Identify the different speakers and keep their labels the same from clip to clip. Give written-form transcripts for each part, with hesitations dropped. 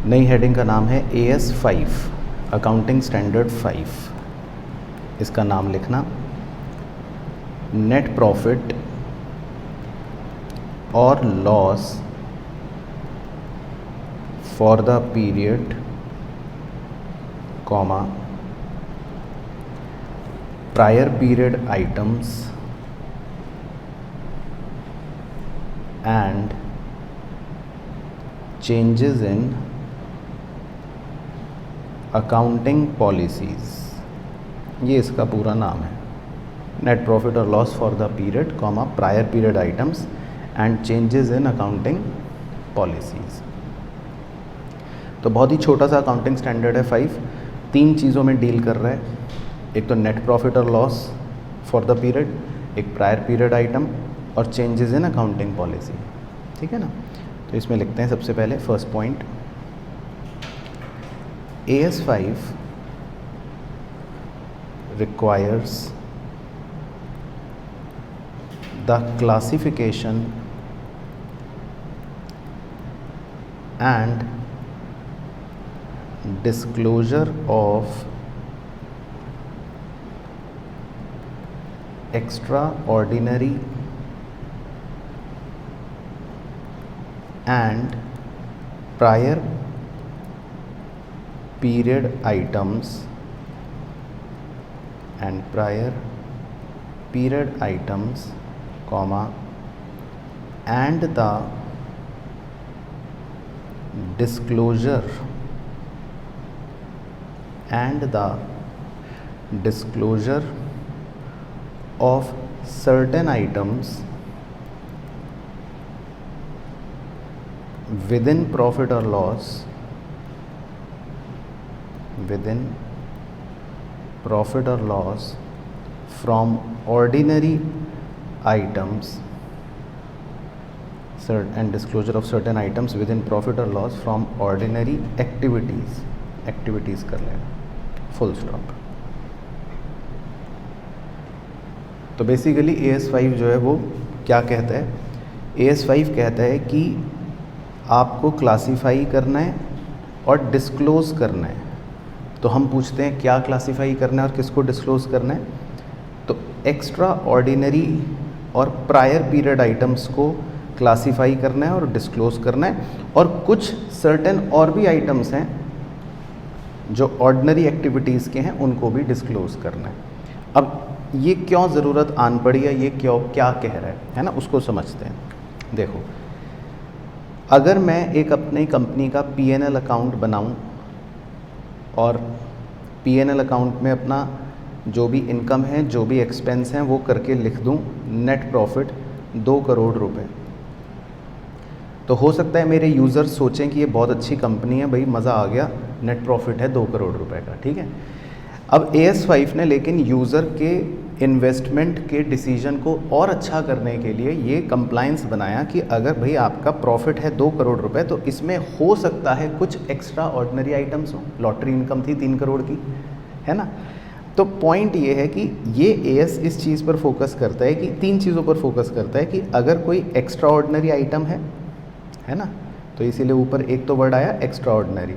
Speaker 1: नई हेडिंग का नाम है AS5 अकाउंटिंग स्टैंडर्ड 5। इसका नाम लिखना नेट प्रॉफिट और loss for the period comma prior period items and changes in accounting policies. ये इसका पूरा नाम है, नेट प्रॉफिट और loss for the period comma prior period items and changes in accounting policies. तो बहुत ही छोटा सा अकाउंटिंग स्टैंडर्ड है 5, 3 चीज़ों में डील कर रहा है। एक तो नेट प्रॉफिट और लॉस फॉर द पीरियड, एक प्रायर पीरियड आइटम और चेंजेस इन अकाउंटिंग पॉलिसी। ठीक है ना। तो इसमें लिखते हैं सबसे पहले first point, AS5 requires the classification and disclosure of extraordinary and prior period items comma and the disclosure of certain items within profit or loss from ordinary items and disclosure of certain items within profit or loss from ordinary activities कर लेना, full stop. तो basically AS5 जो है वो क्या कहता है, AS5 कहता है कि आपको क्लासीफाई करना है और डिस्क्लोज़ करना है। तो हम पूछते हैं क्या क्लासीफाई करना है और किसको डिस्क्लोज़ करना है। तो एक्स्ट्रा ऑर्डिनरी और प्रायर पीरियड आइटम्स को क्लासीफाई करना है और डिस्क्लोज़ करना है, और कुछ सर्टेन और भी आइटम्स हैं जो ऑर्डिनरी एक्टिविटीज़ के हैं, उनको भी डिस्क्लोज़ करना है। अब ये क्यों ज़रूरत आन पड़ी है, ये क्या कह रहा है ना, उसको समझते हैं। देखो, अगर मैं एक अपनी कंपनी का P&L अकाउंट बनाऊं और P&L अकाउंट में अपना जो भी इनकम है, जो भी एक्सपेंस हैं, वो करके लिख दूं नेट प्रॉफिट 2 करोड़ रुपए, तो हो सकता है मेरे यूज़र्स सोचें कि ये बहुत अच्छी कंपनी है भाई, मज़ा आ गया, नेट प्रॉफिट है 2 करोड़ रुपए का। ठीक है। अब AS5 ने लेकिन यूज़र के इन्वेस्टमेंट के डिसीजन को और अच्छा करने के लिए ये कंप्लायंस बनाया कि अगर भाई आपका प्रॉफिट है 2 करोड़ रुपए, तो इसमें हो सकता है कुछ एक्स्ट्रा ऑर्डिनरी आइटम्स हों। लॉटरी इनकम थी 3 करोड़ की, है ना। तो पॉइंट ये है कि ये AS इस चीज़ पर फोकस करता है कि 3 चीज़ों पर फोकस करता है कि अगर कोई एक्स्ट्रा ऑर्डिनरी आइटम है ना, तो इसीलिए ऊपर एक तो वर्ड आया एक्स्ट्रा ऑर्डिनरी,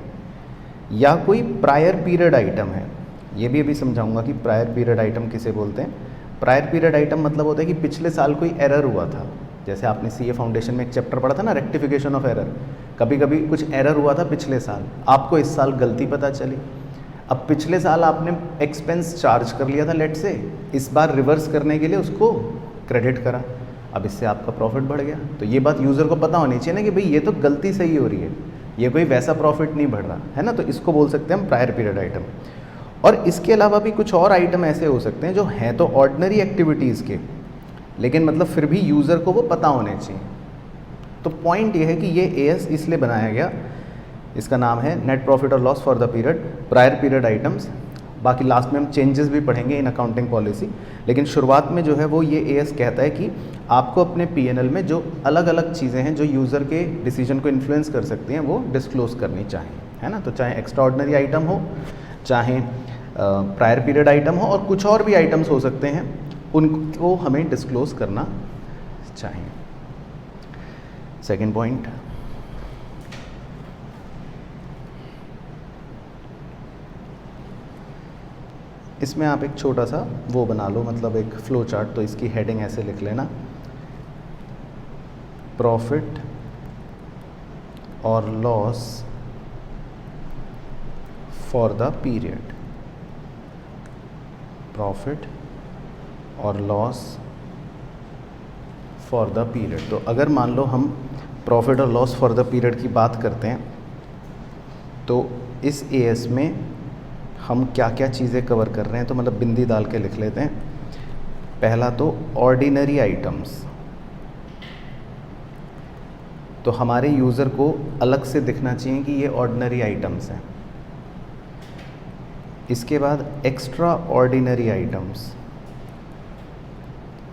Speaker 1: या कोई प्रायर पीरियड आइटम है। ये भी अभी समझाऊंगा कि प्रायर पीरियड आइटम किसे बोलते हैं। प्रायर पीरियड आइटम मतलब होता है कि पिछले साल कोई एरर हुआ था, जैसे आपने CA फाउंडेशन में एक चैप्टर पढ़ा था ना, रेक्टिफिकेशन ऑफ एरर। कभी कभी कुछ एरर हुआ था पिछले साल, आपको इस साल गलती पता चली, अब पिछले साल आपने एक्सपेंस चार्ज कर लिया था लेट से, इस बार रिवर्स करने के लिए उसको क्रेडिट करा, अब इससे आपका प्रॉफिट बढ़ गया। तो ये बात यूज़र को पता होनी चाहिए ना कि भाई ये तो गलती सही हो रही है, ये कोई वैसा प्रॉफिट नहीं बढ़ रहा है ना। तो इसको बोल सकते हैं हम प्रायर पीरियड आइटम। और इसके अलावा भी कुछ और आइटम ऐसे हो सकते हैं जो हैं तो ऑर्डिनरी एक्टिविटीज़ के, लेकिन मतलब फिर भी यूज़र को वो पता होने चाहिए। तो पॉइंट ये है कि ये AS इसलिए बनाया गया, इसका नाम है नेट प्रॉफिट और loss for the period prior period items. बाकी लास्ट में हम चेंजेस भी पढ़ेंगे इन अकाउंटिंग पॉलिसी, लेकिन शुरुआत में जो है वो ये AS कहता है कि आपको अपने P&L में जो अलग अलग चीज़ें हैं जो यूज़र के डिसीजन को इन्फ्लुएंस कर सकती हैं, वो डिस्क्लोज़ करनी चाहिए, है ना। तो चाहे एक्स्ट्रा ऑर्डिनरी आइटम हो, चाहे प्रायर पीरियड आइटम हो, और कुछ और भी आइटम्स हो सकते हैं, उनको हमें डिस्क्लोज़ करना चाहिए। सेकेंड पॉइंट, इसमें आप एक छोटा सा वो बना लो, मतलब एक फ्लो चार्ट। तो इसकी हेडिंग ऐसे लिख लेना, प्रॉफिट और loss for the period, profit और लॉस फॉर द पीरियड। तो अगर मान लो हम प्रॉफिट और लॉस फॉर द पीरियड की बात करते हैं, तो इस एएस में हम क्या क्या चीज़ें कवर कर रहे हैं, तो मतलब बिंदी डाल के लिख लेते हैं। पहला तो ऑर्डिनरी आइटम्स, तो हमारे यूज़र को अलग से दिखना चाहिए कि ये ऑर्डिनरी आइटम्स हैं। इसके बाद एक्स्ट्रा ऑर्डिनरी आइटम्स,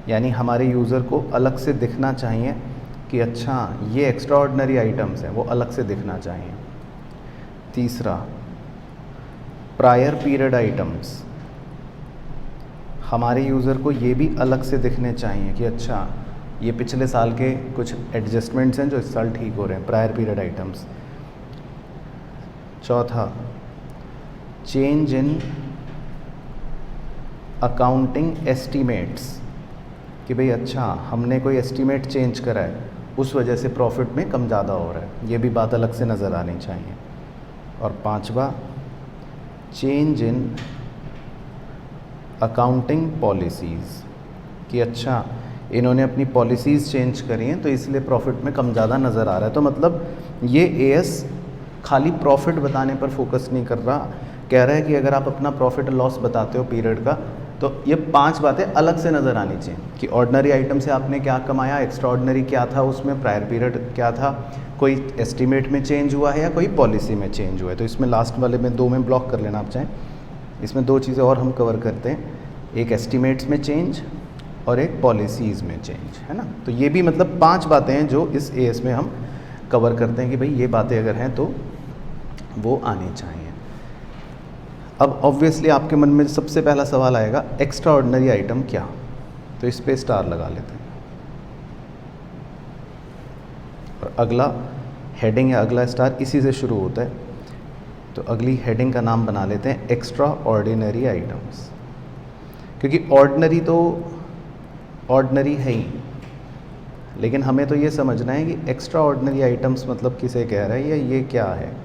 Speaker 1: यानी हमारे यूज़र को अलग से दिखना चाहिए कि अच्छा ये एक्स्ट्रा ऑर्डिनरी आइटम्स हैं, वो अलग से दिखना चाहिए। तीसरा प्रायर पीरियड आइटम्स, हमारे यूज़र को ये भी अलग से दिखने चाहिए कि अच्छा ये पिछले साल के कुछ एडजस्टमेंट्स हैं जो इस साल ठीक हो रहे हैं, प्रायर पीरियड आइटम्स। चौथा चेंज इन अकाउंटिंग एस्टीमेट्स, कि भाई अच्छा हमने कोई एस्टीमेट चेंज करा है, उस वजह से प्रॉफिट में कम ज़्यादा हो रहा है, ये भी बात अलग से नज़र आनी चाहिए। और पांचवा चेंज इन अकाउंटिंग पॉलिसीज़, कि अच्छा इन्होंने अपनी पॉलिसीज़ चेंज करी हैं तो इसलिए प्रॉफिट में कम ज़्यादा नज़र आ रहा है। तो मतलब ये एएस खाली प्रॉफिट बताने पर फोकस नहीं कर रहा, कह रहा है कि अगर आप अपना प्रॉफिट और लॉस बताते हो पीरियड का, तो ये 5 बातें अलग से नज़र आनी चाहिए कि ऑर्डिनरी आइटम से आपने क्या कमाया, एक्स्ट्रा ऑर्डिनरी क्या था, उसमें प्रायर पीरियड क्या था, कोई एस्टीमेट में चेंज हुआ है या कोई पॉलिसी में चेंज हुआ है। तो इसमें लास्ट वाले में 2 में ब्लॉक कर लेना आप चाहें। इसमें 2 चीज़ें और हम कवर करते हैं, एक एस्टीमेट्स में चेंज और एक पॉलिसीज़ में चेंज, है ना। तो ये भी मतलब 5 बातें हैं जो इस एएस में हम कवर करते हैं कि भाई ये बातें अगर हैं तो वो आनी चाहिए। अब ऑब्वियसली आपके मन में सबसे पहला सवाल आएगा एक्स्ट्रा ऑर्डिनरी आइटम क्या, तो इस पे स्टार लगा लेते हैं। और अगला हेडिंग या अगला स्टार इसी से शुरू होता है, तो अगली हेडिंग का नाम बना लेते हैं एक्स्ट्रा ऑर्डिनरी आइटम्स, क्योंकि ऑर्डिनरी तो ऑर्डिनरी है ही, लेकिन हमें तो ये समझना है कि एक्स्ट्रा ऑर्डिनरी आइटम्स मतलब किसे कह रहा है या ये क्या है।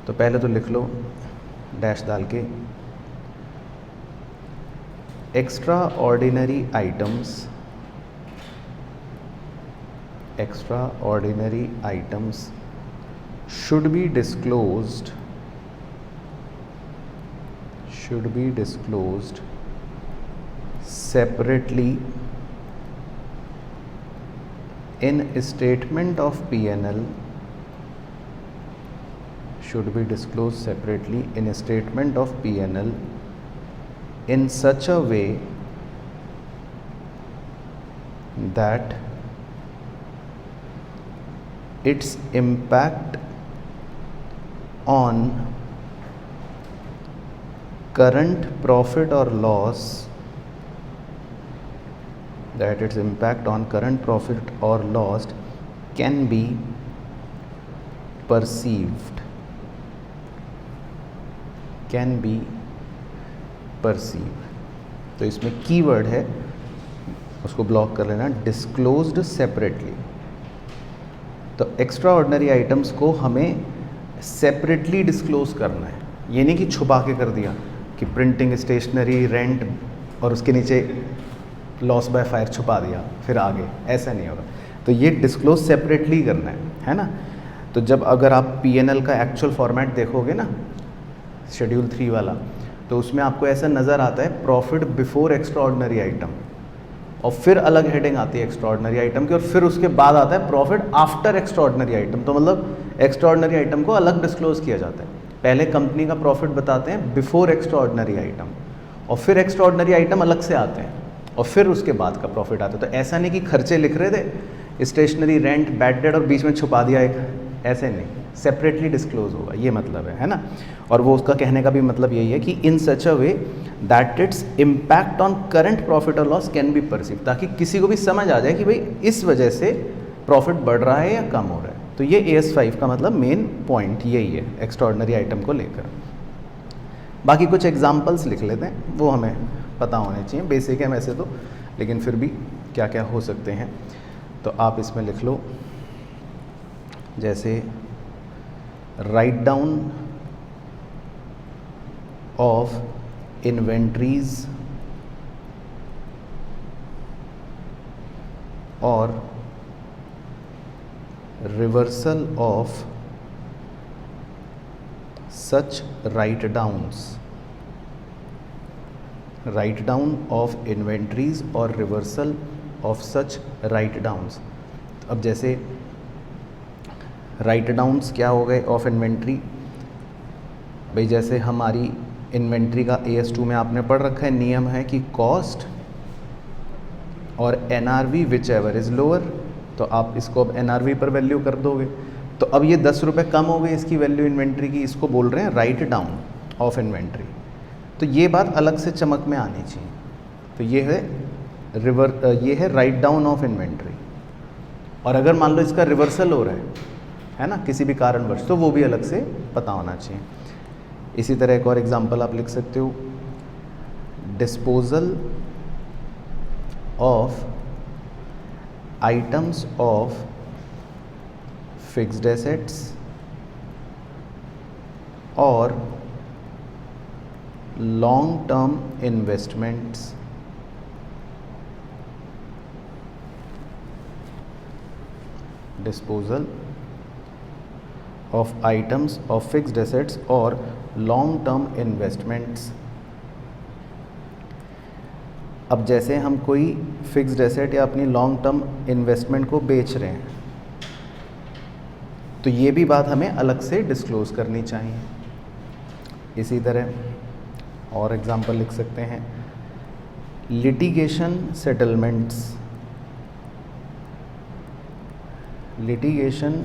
Speaker 1: तो पहले तो लिख लो डैश डाल के, extra ordinary items, extra ordinary items should be disclosed separately in statement of P&L, should be disclosed separately in a statement of P&L in such a way that its impact on current profit or loss, that its impact on current profit or loss can be perceived, can be perceived। तो इसमें keyword है, उसको block कर लेना, disclosed separately. तो extra ordinary items को हमें separately disclose करना है, ये नहीं कि छुपा के कर दिया कि प्रिंटिंग, स्टेशनरी, रेंट और उसके नीचे लॉस बाय फायर छुपा दिया फिर आगे, ऐसा नहीं होगा। तो ये डिस्क्लोज सेपरेटली करना है ना। तो जब अगर आप पीएनएल का एक्चुअल फॉर्मेट देखोगे ना, शेड्यूल 3 वाला, तो उसमें आपको ऐसा नज़र आता है profit before extra ordinary item, और फिर अलग हेडिंग आती है एक्स्ट्रा ऑर्डिनरी आइटम की, और फिर उसके बाद आता है profit after extra ordinary item. तो मतलब एक्स्ट्रा ऑर्डिनरी आइटम को अलग डिस्क्लोज किया जाता है, पहले कंपनी का प्रॉफिट बताते हैं बिफोर एक्स्ट्रा ऑर्डिनरी आइटम, और फिर एक्स्ट्रा ऑर्डिनरी आइटम अलग से आते हैं, और फिर उसके बाद का प्रॉफिट आता है। तो ऐसा नहीं कि खर्चे लिख रहे थे, स्टेशनरी, रेंट, बैड डेट और बीच में छुपा दिया एक, ऐसे नहीं, सेपरेटली डिस्क्लोज होगा, ये मतलब है ना। और वो उसका कहने का भी मतलब यही है कि in such a way that its impact on current profit और लॉस कैन बी परसीव, ताकि किसी को भी समझ आ जाए कि भाई इस वजह से प्रॉफिट बढ़ रहा है या कम हो रहा है। तो ये AS5 का मतलब मेन पॉइंट यही है एक्स्ट्राऑर्डिनरी आइटम को लेकर। बाकी कुछ एग्जांपल्स लिख लेते हैं, वो हमें पता होने चाहिए, बेसिक है वैसे तो, लेकिन फिर भी क्या क्या हो सकते हैं तो आप इसमें लिख लो। जैसे राइट डाउन ऑफ इन्वेंट्रीज और reversal of such write downs, write down of inventories और reversal of such write downs. अब जैसे राइट डाउन्स क्या हो गए ऑफ इन्वेंट्री, भाई जैसे हमारी इन्वेंट्री का AS2 में आपने पढ़ रखा है, नियम है कि कॉस्ट और NRV which ever is lower, तो आप इसको अब NRV पर वैल्यू कर दोगे। तो अब ये 10 रुपये कम हो गई इसकी वैल्यू इन्वेंट्री की, इसको बोल रहे हैं राइट डाउन ऑफ इन्वेंट्री। तो ये बात अलग से चमक में आनी चाहिए। तो ये है राइट डाउन ऑफ इन्वेंट्री। और अगर मान लो इसका रिवर्सल हो रहा है ना किसी भी कारणवश, तो वो भी अलग से पता होना चाहिए। इसी तरह एक और एग्जांपल आप लिख सकते हो, disposal of items of fixed assets और long term investments disposal of items of fixed assets और लॉन्ग टर्म इन्वेस्टमेंट्स। अब जैसे हम कोई फिक्स्ड एसेट या अपनी लॉन्ग टर्म इन्वेस्टमेंट को बेच रहे हैं, तो ये भी बात हमें अलग से डिस्क्लोज करनी चाहिए। इसी तरह और एग्जांपल लिख सकते हैं, लिटिगेशन सेटलमेंट्स, लिटिगेशन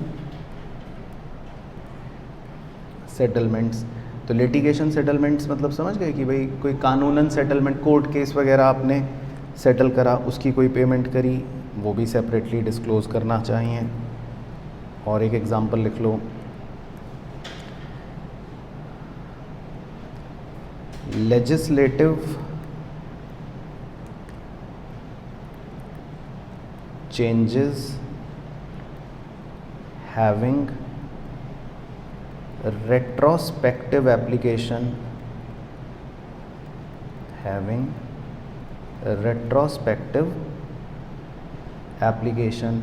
Speaker 1: सेटलमेंट्स। तो लिटिगेशन सेटलमेंट्स मतलब समझ गए कि भाई कोई कानूनन सेटलमेंट, कोर्ट केस वगैरह आपने सेटल करा, उसकी कोई पेमेंट करी, वो भी सेपरेटली डिस्क्लोज करना चाहिए। और एक एग्जांपल लिख लो, legislative changes having retrospective application, having retrospective application।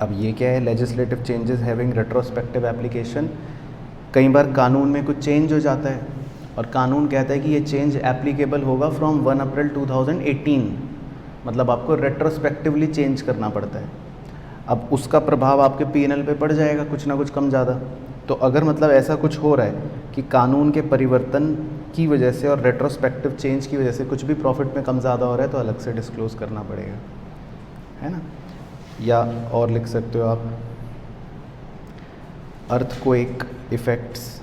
Speaker 1: अब ये क्या है, legislative changes having retrospective application. कई बार कानून में कुछ चेंज हो जाता है और कानून कहता है कि ये चेंज एप्लीकेबल होगा फ्रॉम 1 अप्रैल 2018, मतलब आपको रेट्रोस्पेक्टिवली चेंज करना पड़ता है। अब उसका प्रभाव आपके P&L पे पड़ जाएगा कुछ ना कुछ कम ज़्यादा। तो अगर मतलब ऐसा कुछ हो रहा है कि कानून के परिवर्तन की वजह से और रेट्रोस्पेक्टिव चेंज की वजह से कुछ भी प्रॉफिट में कम ज़्यादा हो रहा है, तो अलग से डिस्क्लोज करना पड़ेगा, है ना। या और लिख सकते हो आप, अर्थक्वेक इफेक्ट्स,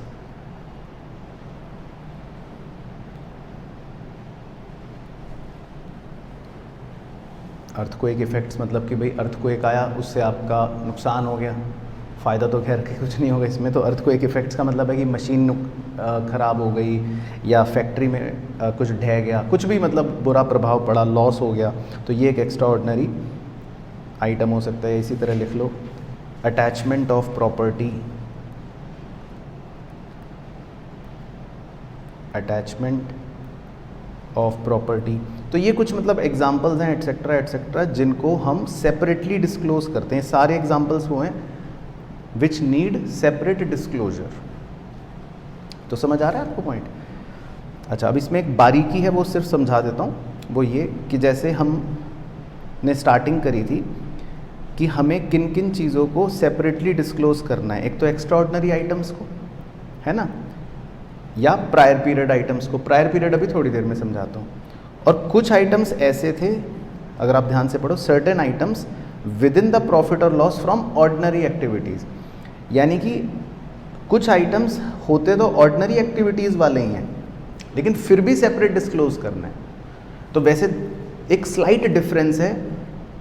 Speaker 1: अर्थक्वेक इफेक्ट्स मतलब कि भाई अर्थक्वेक आया, उससे आपका नुकसान हो गया, फ़ायदा तो खैर कुछ नहीं होगा इसमें। तो अर्थक्वेक इफेक्ट्स का मतलब है कि मशीन ख़राब हो गई या फैक्ट्री में कुछ ढह गया, कुछ भी मतलब बुरा प्रभाव पड़ा, लॉस हो गया, तो ये एक एक्स्ट्रा ऑर्डिनरी आइटम हो सकता है। इसी तरह लिख लो, attachment of property, attachment of property. तो ये कुछ मतलब एग्जांपल्स हैं एटसेट्रा एटसेट्रा, जिनको हम सेपरेटली डिस्क्लोज करते हैं। सारे एग्जांपल्स वो हैं विच नीड सेपरेट डिस्क्लोजर। तो समझ आ रहा है आपको पॉइंट? अच्छा, अब इसमें एक बारीकी है, वो सिर्फ समझा देता हूँ। वो ये कि जैसे हमने स्टार्टिंग करी थी कि हमें किन किन चीज़ों को सेपरेटली डिस्क्लोज करना है। एक तो एक्स्ट्रा ऑर्डिनरी आइटम्स को, है ना, या प्रायर पीरियड आइटम्स को। प्रायर पीरियड अभी थोड़ी देर में समझाता हूँ। और कुछ आइटम्स ऐसे थे, अगर आप ध्यान से पढ़ो, certain items with in the profit और लॉस फ्रॉम ऑर्डिनरी एक्टिविटीज़, यानी कि कुछ आइटम्स होते तो ऑर्डिनरी एक्टिविटीज़ वाले ही हैं, लेकिन फिर भी सेपरेट डिस्क्लोज करना है। तो वैसे एक स्लाइट डिफरेंस है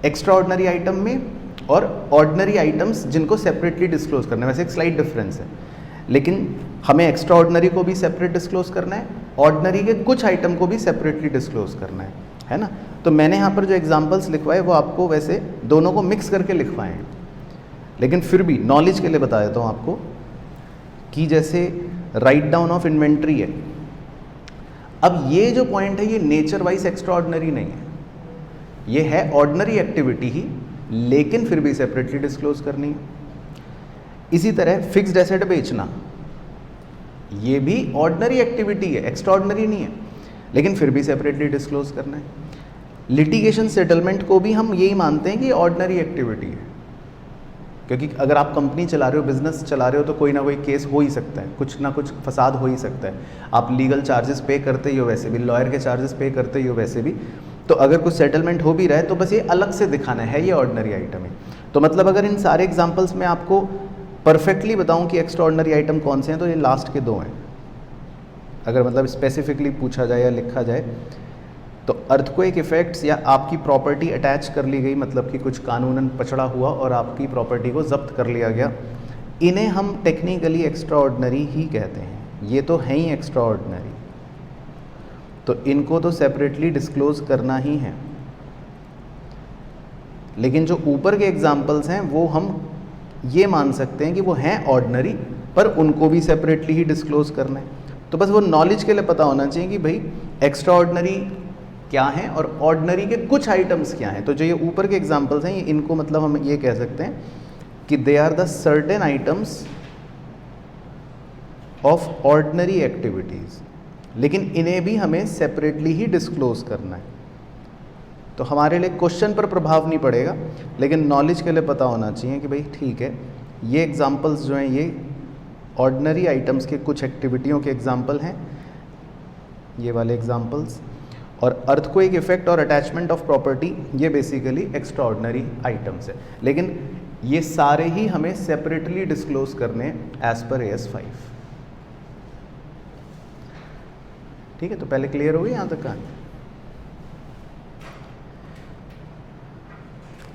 Speaker 1: एक्स्ट्रा ऑर्डिनरी आइटम में और ऑर्डिनरी आइटम्स जिनको सेपरेटली डिस्क्लोज करना है। वैसे एक स्लाइड डिफरेंस है, लेकिन हमें एक्स्ट्रा ऑर्डिनरी को भी सेपरेट डिस्क्लोज करना है, ऑर्डिनरी के कुछ आइटम को भी सेपरेटली डिस्क्लोज करना है ना। तो मैंने यहाँ पर जो एग्जांपल्स लिखवाए वो आपको वैसे दोनों को मिक्स करके लिखवाए हैं, लेकिन फिर भी नॉलेज के लिए बता देता हूँ आपको कि जैसे राइट डाउन ऑफ इन्वेंट्री है। अब ये जो पॉइंट है ये नेचर वाइज एक्स्ट्रा ऑर्डिनरी नहीं है, ये है ऑर्डिनरी एक्टिविटी ही, लेकिन फिर भी सेपरेटली डिस्क्लोज करनी है। इसी तरह फिक्स्ड एसेट बेचना, ये भी ऑर्डिनरी एक्टिविटी है, एक्स्ट्रा ऑर्डिनरी नहीं है, लेकिन फिर भी सेपरेटली डिस्क्लोज करना है। लिटिगेशन सेटलमेंट को भी हम यही मानते हैं कि ऑर्डिनरी एक्टिविटी है, क्योंकि अगर आप कंपनी चला रहे हो, बिजनेस चला रहे हो, तो कोई ना कोई केस हो ही सकता है, कुछ ना कुछ फसाद हो ही सकता है। आप लीगल चार्जेस पे करते ही हो, वैसे भी लॉयर के चार्जेस पे करते ही हो वैसे भी, तो अगर कुछ सेटलमेंट हो भी रहा है तो बस ये अलग से दिखाना है, ये ऑर्डिनरी आइटम है। तो मतलब अगर इन सारे एग्जाम्पल्स में आपको परफेक्टली बताऊं कि एक्स्ट्रा ऑर्डिनरी आइटम कौन से हैं, तो ये लास्ट के दो हैं। अगर मतलब स्पेसिफिकली पूछा जाए या लिखा जाए तो अर्थक्वेक इफेक्ट्स या आपकी प्रॉपर्टी अटैच कर ली गई, मतलब कि कुछ कानूनन पचड़ा हुआ और आपकी प्रॉपर्टी को जब्त कर लिया गया, इन्हें हम टेक्निकली एक्स्ट्रा ऑर्डिनरी ही कहते हैं। ये तो हैं ही एक्स्ट्रा ऑर्डिनरी, तो इनको तो सेपरेटली डिस्क्लोज करना ही है। लेकिन जो ऊपर के एग्जाम्पल्स हैं वो हम ये मान सकते हैं कि वो हैं ऑर्डिनरी, पर उनको भी सेपरेटली ही डिस्क्लोज करना है। तो बस वो नॉलेज के लिए पता होना चाहिए कि भाई एक्स्ट्रा ऑर्डिनरी क्या हैं और ऑर्डिनरी के कुछ आइटम्स क्या हैं। तो जो ये ऊपर के एग्जाम्पल्स हैं, ये इनको मतलब हम ये कह सकते हैं कि they are the certain items of ordinary activities, लेकिन इन्हें भी हमें सेपरेटली ही डिस्क्लोज करना है। तो हमारे लिए क्वेश्चन पर प्रभाव नहीं पड़ेगा, लेकिन नॉलेज के लिए पता होना चाहिए कि भाई ठीक है, ये एग्जाम्पल्स जो हैं ये ऑर्डिनरी आइटम्स के कुछ एक्टिविटियों के एग्जाम्पल हैं, ये वाले एग्जाम्पल्स, और अर्थक्वेक इफेक्ट और अटैचमेंट ऑफ प्रॉपर्टी ये बेसिकली एक्स्ट्रा ऑर्डिनरी आइटम्स है, लेकिन ये सारे ही हमें सेपरेटली डिस्क्लोज करने एज पर AS5। ठीक है, तो पहले क्लियर हो गई यहाँ तक कहानी।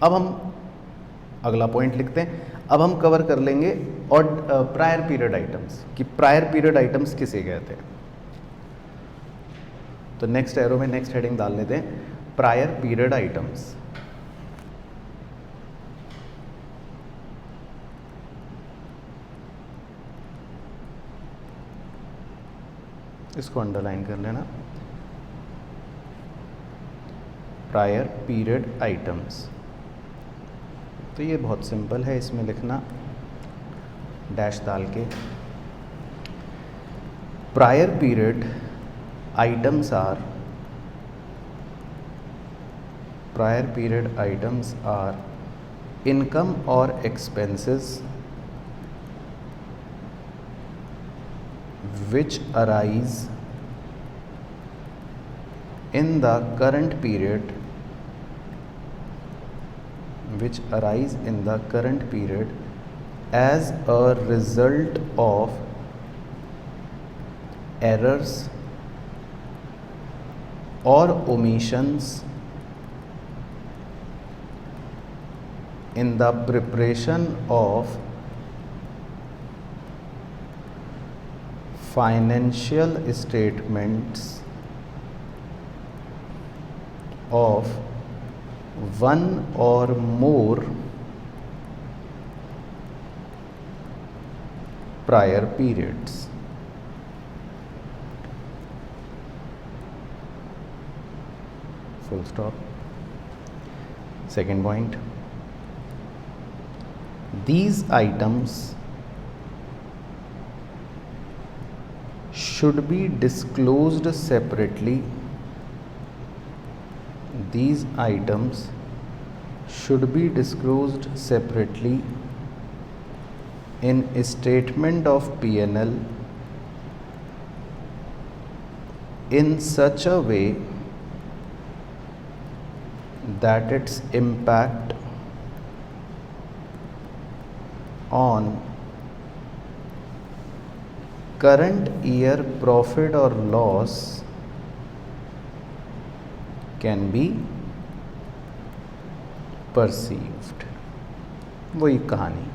Speaker 1: अब हम अगला पॉइंट लिखते हैं। अब हम कवर कर लेंगे और प्रायर पीरियड आइटम्स, कि प्रायर पीरियड आइटम्स किसे कहते हैं। तो नेक्स्ट एरो में नेक्स्ट हेडिंग डाल लेते हैं, प्रायर पीरियड आइटम्स। इसको अंडरलाइन कर लेना, प्रायर पीरियड आइटम्स। तो ये बहुत सिंपल है, इसमें लिखना डैश डाल के, prior period items are income और expenses which arise in the current period as a result of errors or omissions in the preparation of financial statements of one or more prior periods. Full stop. Second point, these items should be disclosed separately. These items should be disclosed separately in a statement of P&L in such a way that its impact on current year profit or loss can be perceived, वही कहानी,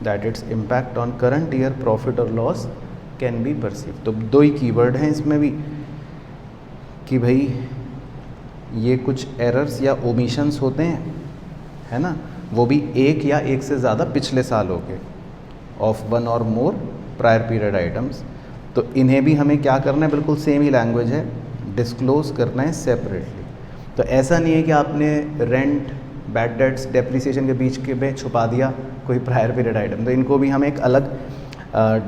Speaker 1: that its impact on current year profit और loss can be perceived. तो दो ही keyword हैं इसमें भी कि भाई ये कुछ एरर्स या ओमिशंस होते हैं, है ना, वो भी एक या एक से ज़्यादा पिछले सालों के, ऑफ वन और मोर प्रायर पीरियड आइटम्स। तो इन्हें भी हमें क्या करना है, बिल्कुल सेम ही लैंग्वेज है, डिस्क्लोज करना है सेपरेटली। तो ऐसा नहीं है कि आपने रेंट, बैड डेट्स, डेप्रिसिएशन के बीच के में छुपा दिया कोई प्रायर पीरियड आइटम, तो इनको भी हम एक अलग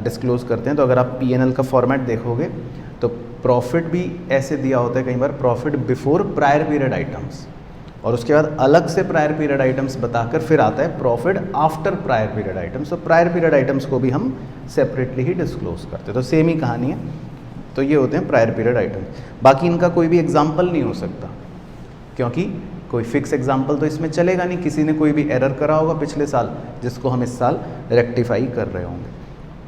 Speaker 1: डिस्क्लोज करते हैं। तो अगर आप पीएनएल का फॉर्मेट देखोगे तो प्रॉफिट भी ऐसे दिया होता है कई बार, profit before prior period items, और उसके बाद अलग से प्रायर पीरियड आइटम्स बताकर फिर आता है profit after prior period items. तो प्रायर पीरियड आइटम्स को भी हम सेपरेटली ही डिस्क्लोज करते हैं। तो सेम ही कहानी है। तो ये होते हैं प्रायर पीरियड आइटम्स। बाकी इनका कोई भी एग्जाम्पल नहीं हो सकता, क्योंकि कोई फिक्स एग्जाम्पल तो इसमें चलेगा नहीं, किसी ने कोई भी एरर करा होगा पिछले साल जिसको हम इस साल रेक्टिफाई कर रहे होंगे।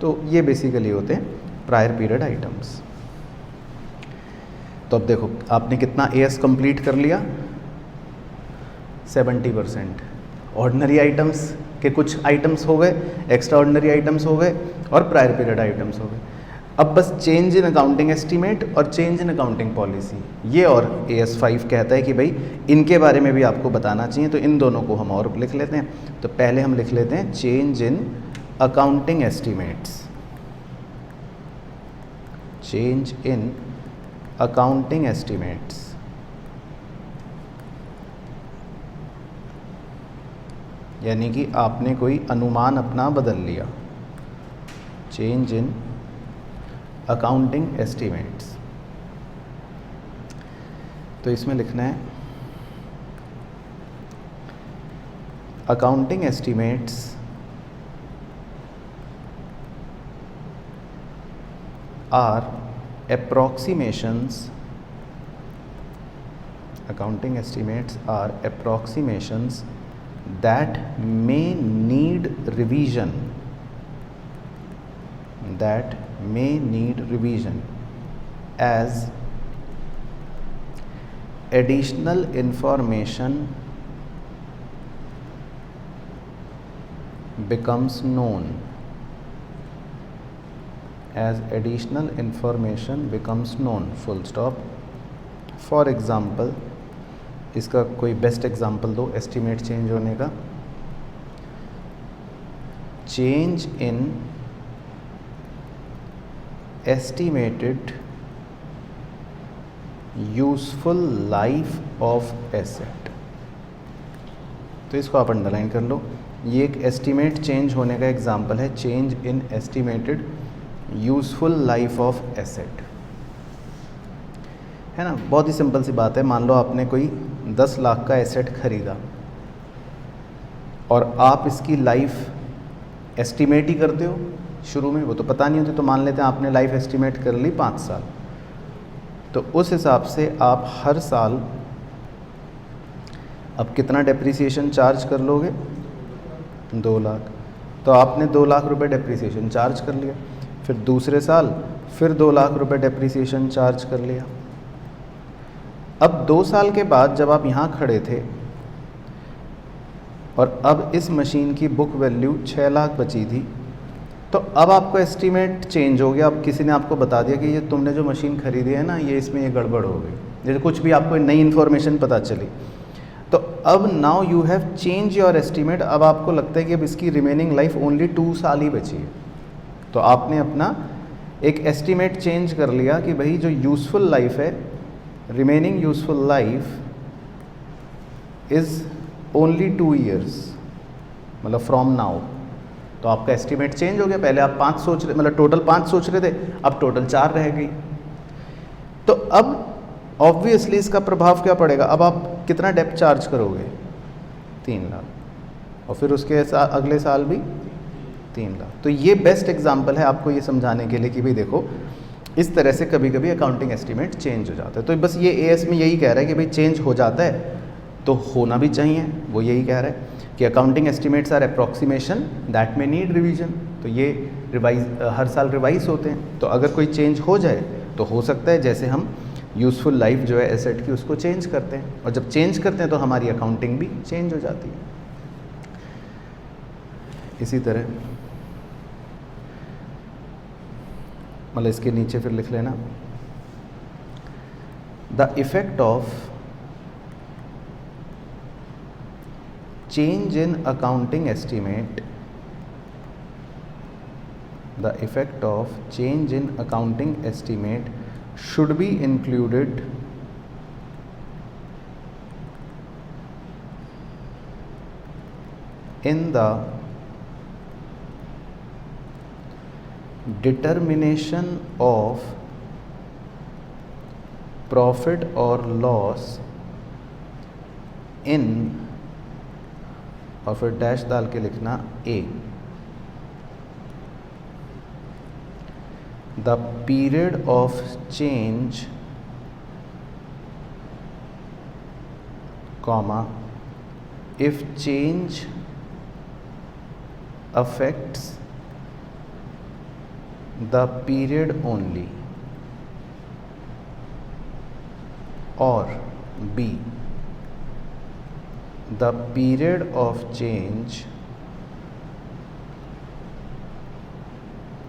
Speaker 1: तो ये बेसिकली होते हैं प्रायर पीरियड आइटम्स। तो अब देखो आपने कितना एएस कंप्लीट कर लिया, 70%। ऑर्डिनरी आइटम्स के कुछ आइटम्स हो गए, एक्स्ट्रा ऑर्डिनरी आइटम्स हो गए और प्रायर पीरियड आइटम्स हो गए। अब बस चेंज इन अकाउंटिंग एस्टीमेट और चेंज इन अकाउंटिंग पॉलिसी, ये और AS5 कहता है कि भाई इनके बारे में भी आपको बताना चाहिए। तो इन दोनों को हम और लिख लेते हैं। तो पहले हम लिख लेते हैं change in accounting estimates, change in accounting estimates. यानी कि आपने कोई अनुमान अपना बदल लिया, चेंज इन अकाउंटिंग एस्टीमेट्स। तो इसमें लिखना है accounting estimates are approximations, accounting estimates are approximations that may need revision, that may need revision as additional information becomes known, as additional information becomes known, full stop। For example, इसका कोई best example दो estimate change होने का। Change in estimated useful life of asset. तो इसको आप underline कर लो, ये एक एस्टीमेट चेंज होने का एग्जाम्पल है, change in estimated useful life of asset, है ना। बहुत ही सिंपल सी बात है। मान लो आपने कोई 10 लाख का एसेट खरीदा और आप इसकी लाइफ एस्टिमेट ही करते हो शुरू में, वो तो पता नहीं होती। तो मान लेते हैं आपने लाइफ एस्टिमेट कर ली 5 साल, तो उस हिसाब से आप हर साल अब कितना डेप्रिसिएशन चार्ज कर लोगे, 2 लाख। तो आपने 2 लाख रुपए डेप्रिसिएशन चार्ज कर लिया, फिर दूसरे साल फिर 2 लाख रुपए डेप्रिसिएशन चार्ज कर लिया। अब 2 साल के बाद जब आप यहाँ खड़े थे और अब इस मशीन की बुक वैल्यू 6 लाख बची थी, तो अब आपको एस्टीमेट चेंज हो गया। अब किसी ने आपको बता दिया कि ये तुमने जो मशीन खरीदी है ना, ये इसमें ये गड़बड़ हो गई, जैसे कुछ भी आपको नई इन्फॉर्मेशन पता चली। तो अब now you have change your estimate. अब आपको लगता है कि अब इसकी रिमेनिंग लाइफ ओनली 2 साल ही बची है। तो आपने अपना एक एस्टीमेट चेंज कर लिया कि भाई जो यूज़फुल लाइफ है, remaining useful life is only 2 years, मतलब फ्रॉम नाउ। तो आपका एस्टीमेट चेंज हो गया। पहले आप 5 सोच रहे, मतलब टोटल 5 सोच रहे थे, अब टोटल 4 रह गई। तो अब ऑब्वियसली इसका प्रभाव क्या पड़ेगा, अब आप कितना डेप्थ चार्ज करोगे, 3 लाख, और फिर उसके अगले साल भी 3 लाख। तो ये बेस्ट एग्जांपल है आपको ये समझाने के लिए कि भाई देखो इस तरह से कभी कभी अकाउंटिंग एस्टीमेट चेंज हो जाता है। तो बस ये एएस में यही कह रहा है कि भाई चेंज हो जाता है तो होना भी चाहिए। वो यही कह रहा है कि accounting estimates are approximation that may need revision. तो ये रिवाइज हर साल रिवाइज होते हैं। तो अगर कोई चेंज हो जाए तो हो सकता है, जैसे हम यूज़फुल लाइफ जो है एसेट की उसको चेंज करते हैं, और जब चेंज करते हैं तो हमारी अकाउंटिंग भी चेंज हो जाती है। इसी तरह मतलब इसके नीचे फिर लिख लेना, the effect of change in accounting estimate, the effect of change in accounting estimate should be included in the determination of profit or loss in, और फिर डैश डाल के लिखना A, the period of change comma if change affects the period only, और B, the period of change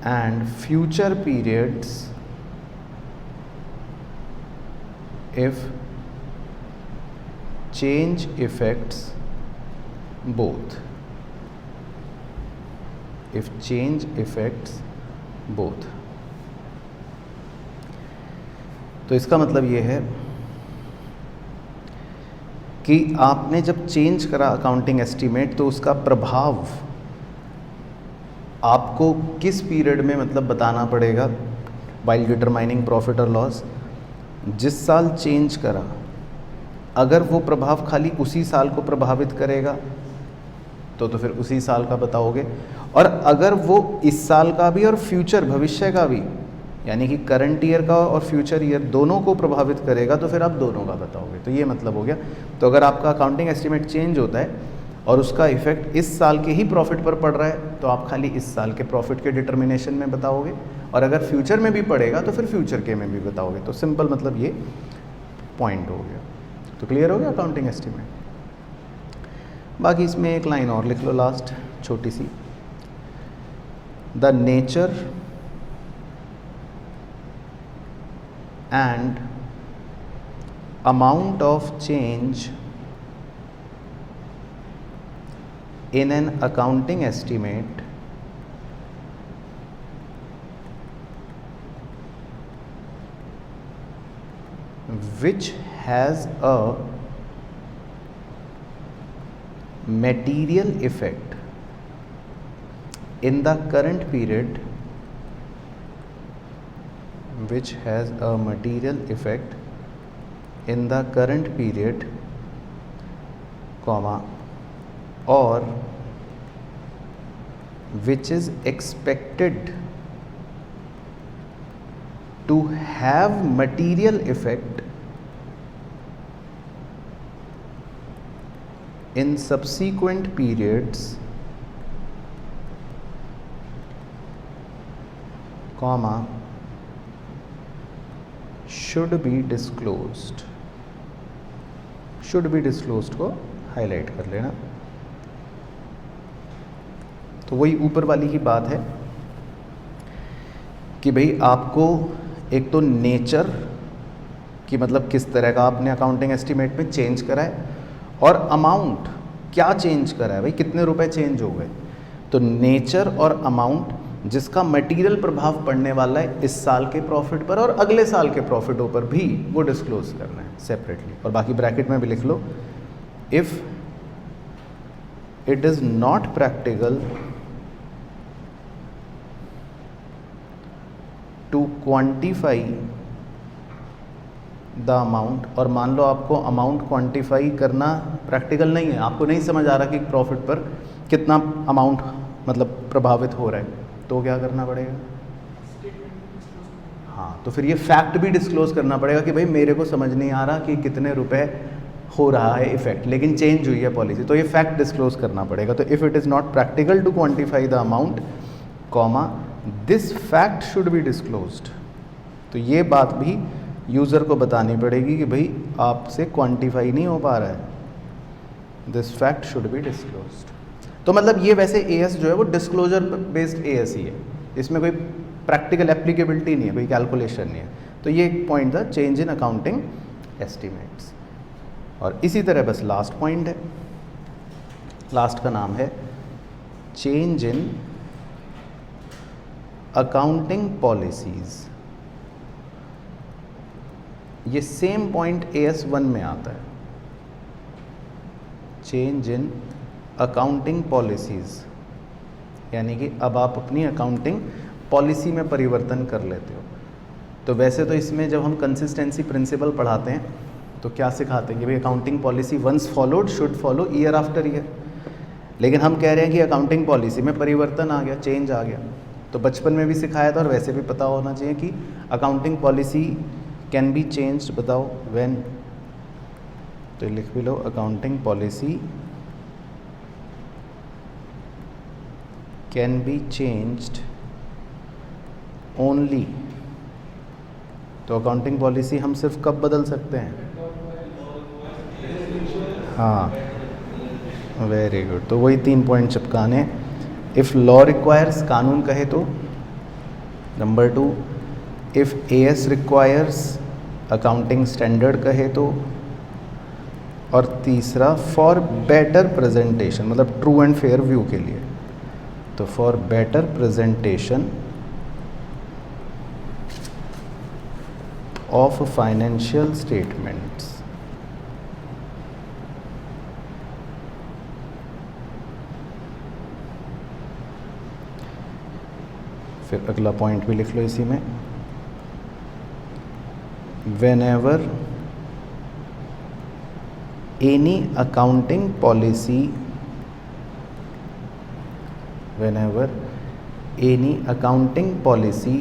Speaker 1: and future periods if change affects both, if change affects both। तो इसका मतलब ये है कि आपने जब चेंज करा अकाउंटिंग एस्टीमेट तो उसका प्रभाव आपको किस पीरियड में मतलब बताना पड़ेगा वाइल डिटरमाइनिंग प्रॉफिट और लॉस। जिस साल चेंज करा, अगर वो प्रभाव खाली उसी साल को प्रभावित करेगा तो फिर उसी साल का बताओगे, और अगर वो इस साल का भी और फ्यूचर भविष्य का भी, यानी कि करंट ईयर का और फ्यूचर ईयर दोनों को प्रभावित करेगा तो फिर आप दोनों का बताओगे। तो ये मतलब हो गया। तो अगर आपका अकाउंटिंग एस्टीमेट चेंज होता है और उसका इफेक्ट इस साल के ही प्रॉफिट पर पड़ रहा है तो आप खाली इस साल के प्रॉफिट के डिटर्मिनेशन में बताओगे, और अगर फ्यूचर में भी पड़ेगा तो फिर फ्यूचर के में भी बताओगे। तो सिंपल मतलब ये पॉइंट हो गया। तो क्लियर हो गया अकाउंटिंग एस्टीमेट। बाकी इसमें एक लाइन और लिख लो लास्ट छोटी सी, the nature and amount of change in an accounting estimate which has a material effect in the current period, which has a material effect in the current period, comma, or which is expected to have material effect in subsequent periods, comma, should be disclosed। should be disclosed को highlight कर लेना। तो वही ऊपर वाली ही बात है कि भाई आपको एक तो नेचर कि मतलब किस तरह का आपने अकाउंटिंग एस्टीमेट में चेंज करा है, और अमाउंट क्या चेंज करा है, भाई कितने रुपए चेंज हो गए। तो नेचर और अमाउंट जिसका मटेरियल प्रभाव पड़ने वाला है इस साल के प्रॉफिट पर और अगले साल के प्रॉफिटों पर भी, वो डिस्क्लोज करना है सेपरेटली। और बाकी ब्रैकेट में भी लिख लो, if it is not practical to quantify the amount, और मान लो आपको अमाउंट क्वांटिफाई करना प्रैक्टिकल नहीं है, आपको नहीं समझ आ रहा कि प्रॉफिट पर कितना अमाउंट मतलब प्रभावित हो रहा है, तो क्या करना पड़ेगा? हाँ, तो फिर ये फैक्ट भी डिस्क्लोज करना पड़ेगा कि भाई मेरे को समझ नहीं आ रहा कि कितने रुपए हो रहा है इफेक्ट, लेकिन चेंज हुई है पॉलिसी, तो ये फैक्ट डिस्क्लोज करना पड़ेगा। तो if it is not practical to quantify the amount, comma, this fact should be disclosed. तो ये बात भी यूज़र को बतानी पड़ेगी कि भाई आपसे क्वांटिफाई नहीं हो पा रहा है, this fact should be disclosed. तो मतलब ये वैसे एएस जो है वो डिस्क्लोजर बेस्ड एएस ही है, इसमें कोई प्रैक्टिकल एप्लीकेबिलिटी नहीं है, कोई कैलकुलेशन नहीं है। तो ये एक पॉइंट था, चेंज इन अकाउंटिंग एस्टिमेट्स। और इसी तरह बस लास्ट पॉइंट है, लास्ट का नाम है चेंज इन अकाउंटिंग पॉलिसीज। ये सेम पॉइंट AS1 में आता है, चेंज इन अकाउंटिंग पॉलिसीज, यानी कि अब आप अपनी अकाउंटिंग पॉलिसी में परिवर्तन कर लेते हो। तो वैसे तो इसमें जब हम कंसिस्टेंसी प्रिंसिपल पढ़ाते हैं तो क्या सिखाते हैं कि भाई accounting policy once followed should follow year after year, लेकिन हम कह रहे हैं कि अकाउंटिंग पॉलिसी में परिवर्तन आ गया, चेंज आ गया। तो बचपन में भी सिखाया था और वैसे भी पता होना चाहिए कि accounting policy can be changed, बताओ व्हेन। तो लिख भी लो, accounting policy can be changed only. तो अकाउंटिंग पॉलिसी हम सिर्फ कब बदल सकते हैं? हाँ, वेरी गुड। तो वही 3 पॉइंट चिपकाने। इफ़ लॉ रिक्वायर्स, कानून कहे तो। Number 2, if AS requires, accounting standard कहे तो। और तीसरा, फॉर बेटर प्रेजेंटेशन, मतलब ट्रू एंड फेयर व्यू के लिए। तो for better presentation of financial statements. फिर अगला पॉइंट भी लिख लो इसी में, whenever any accounting policy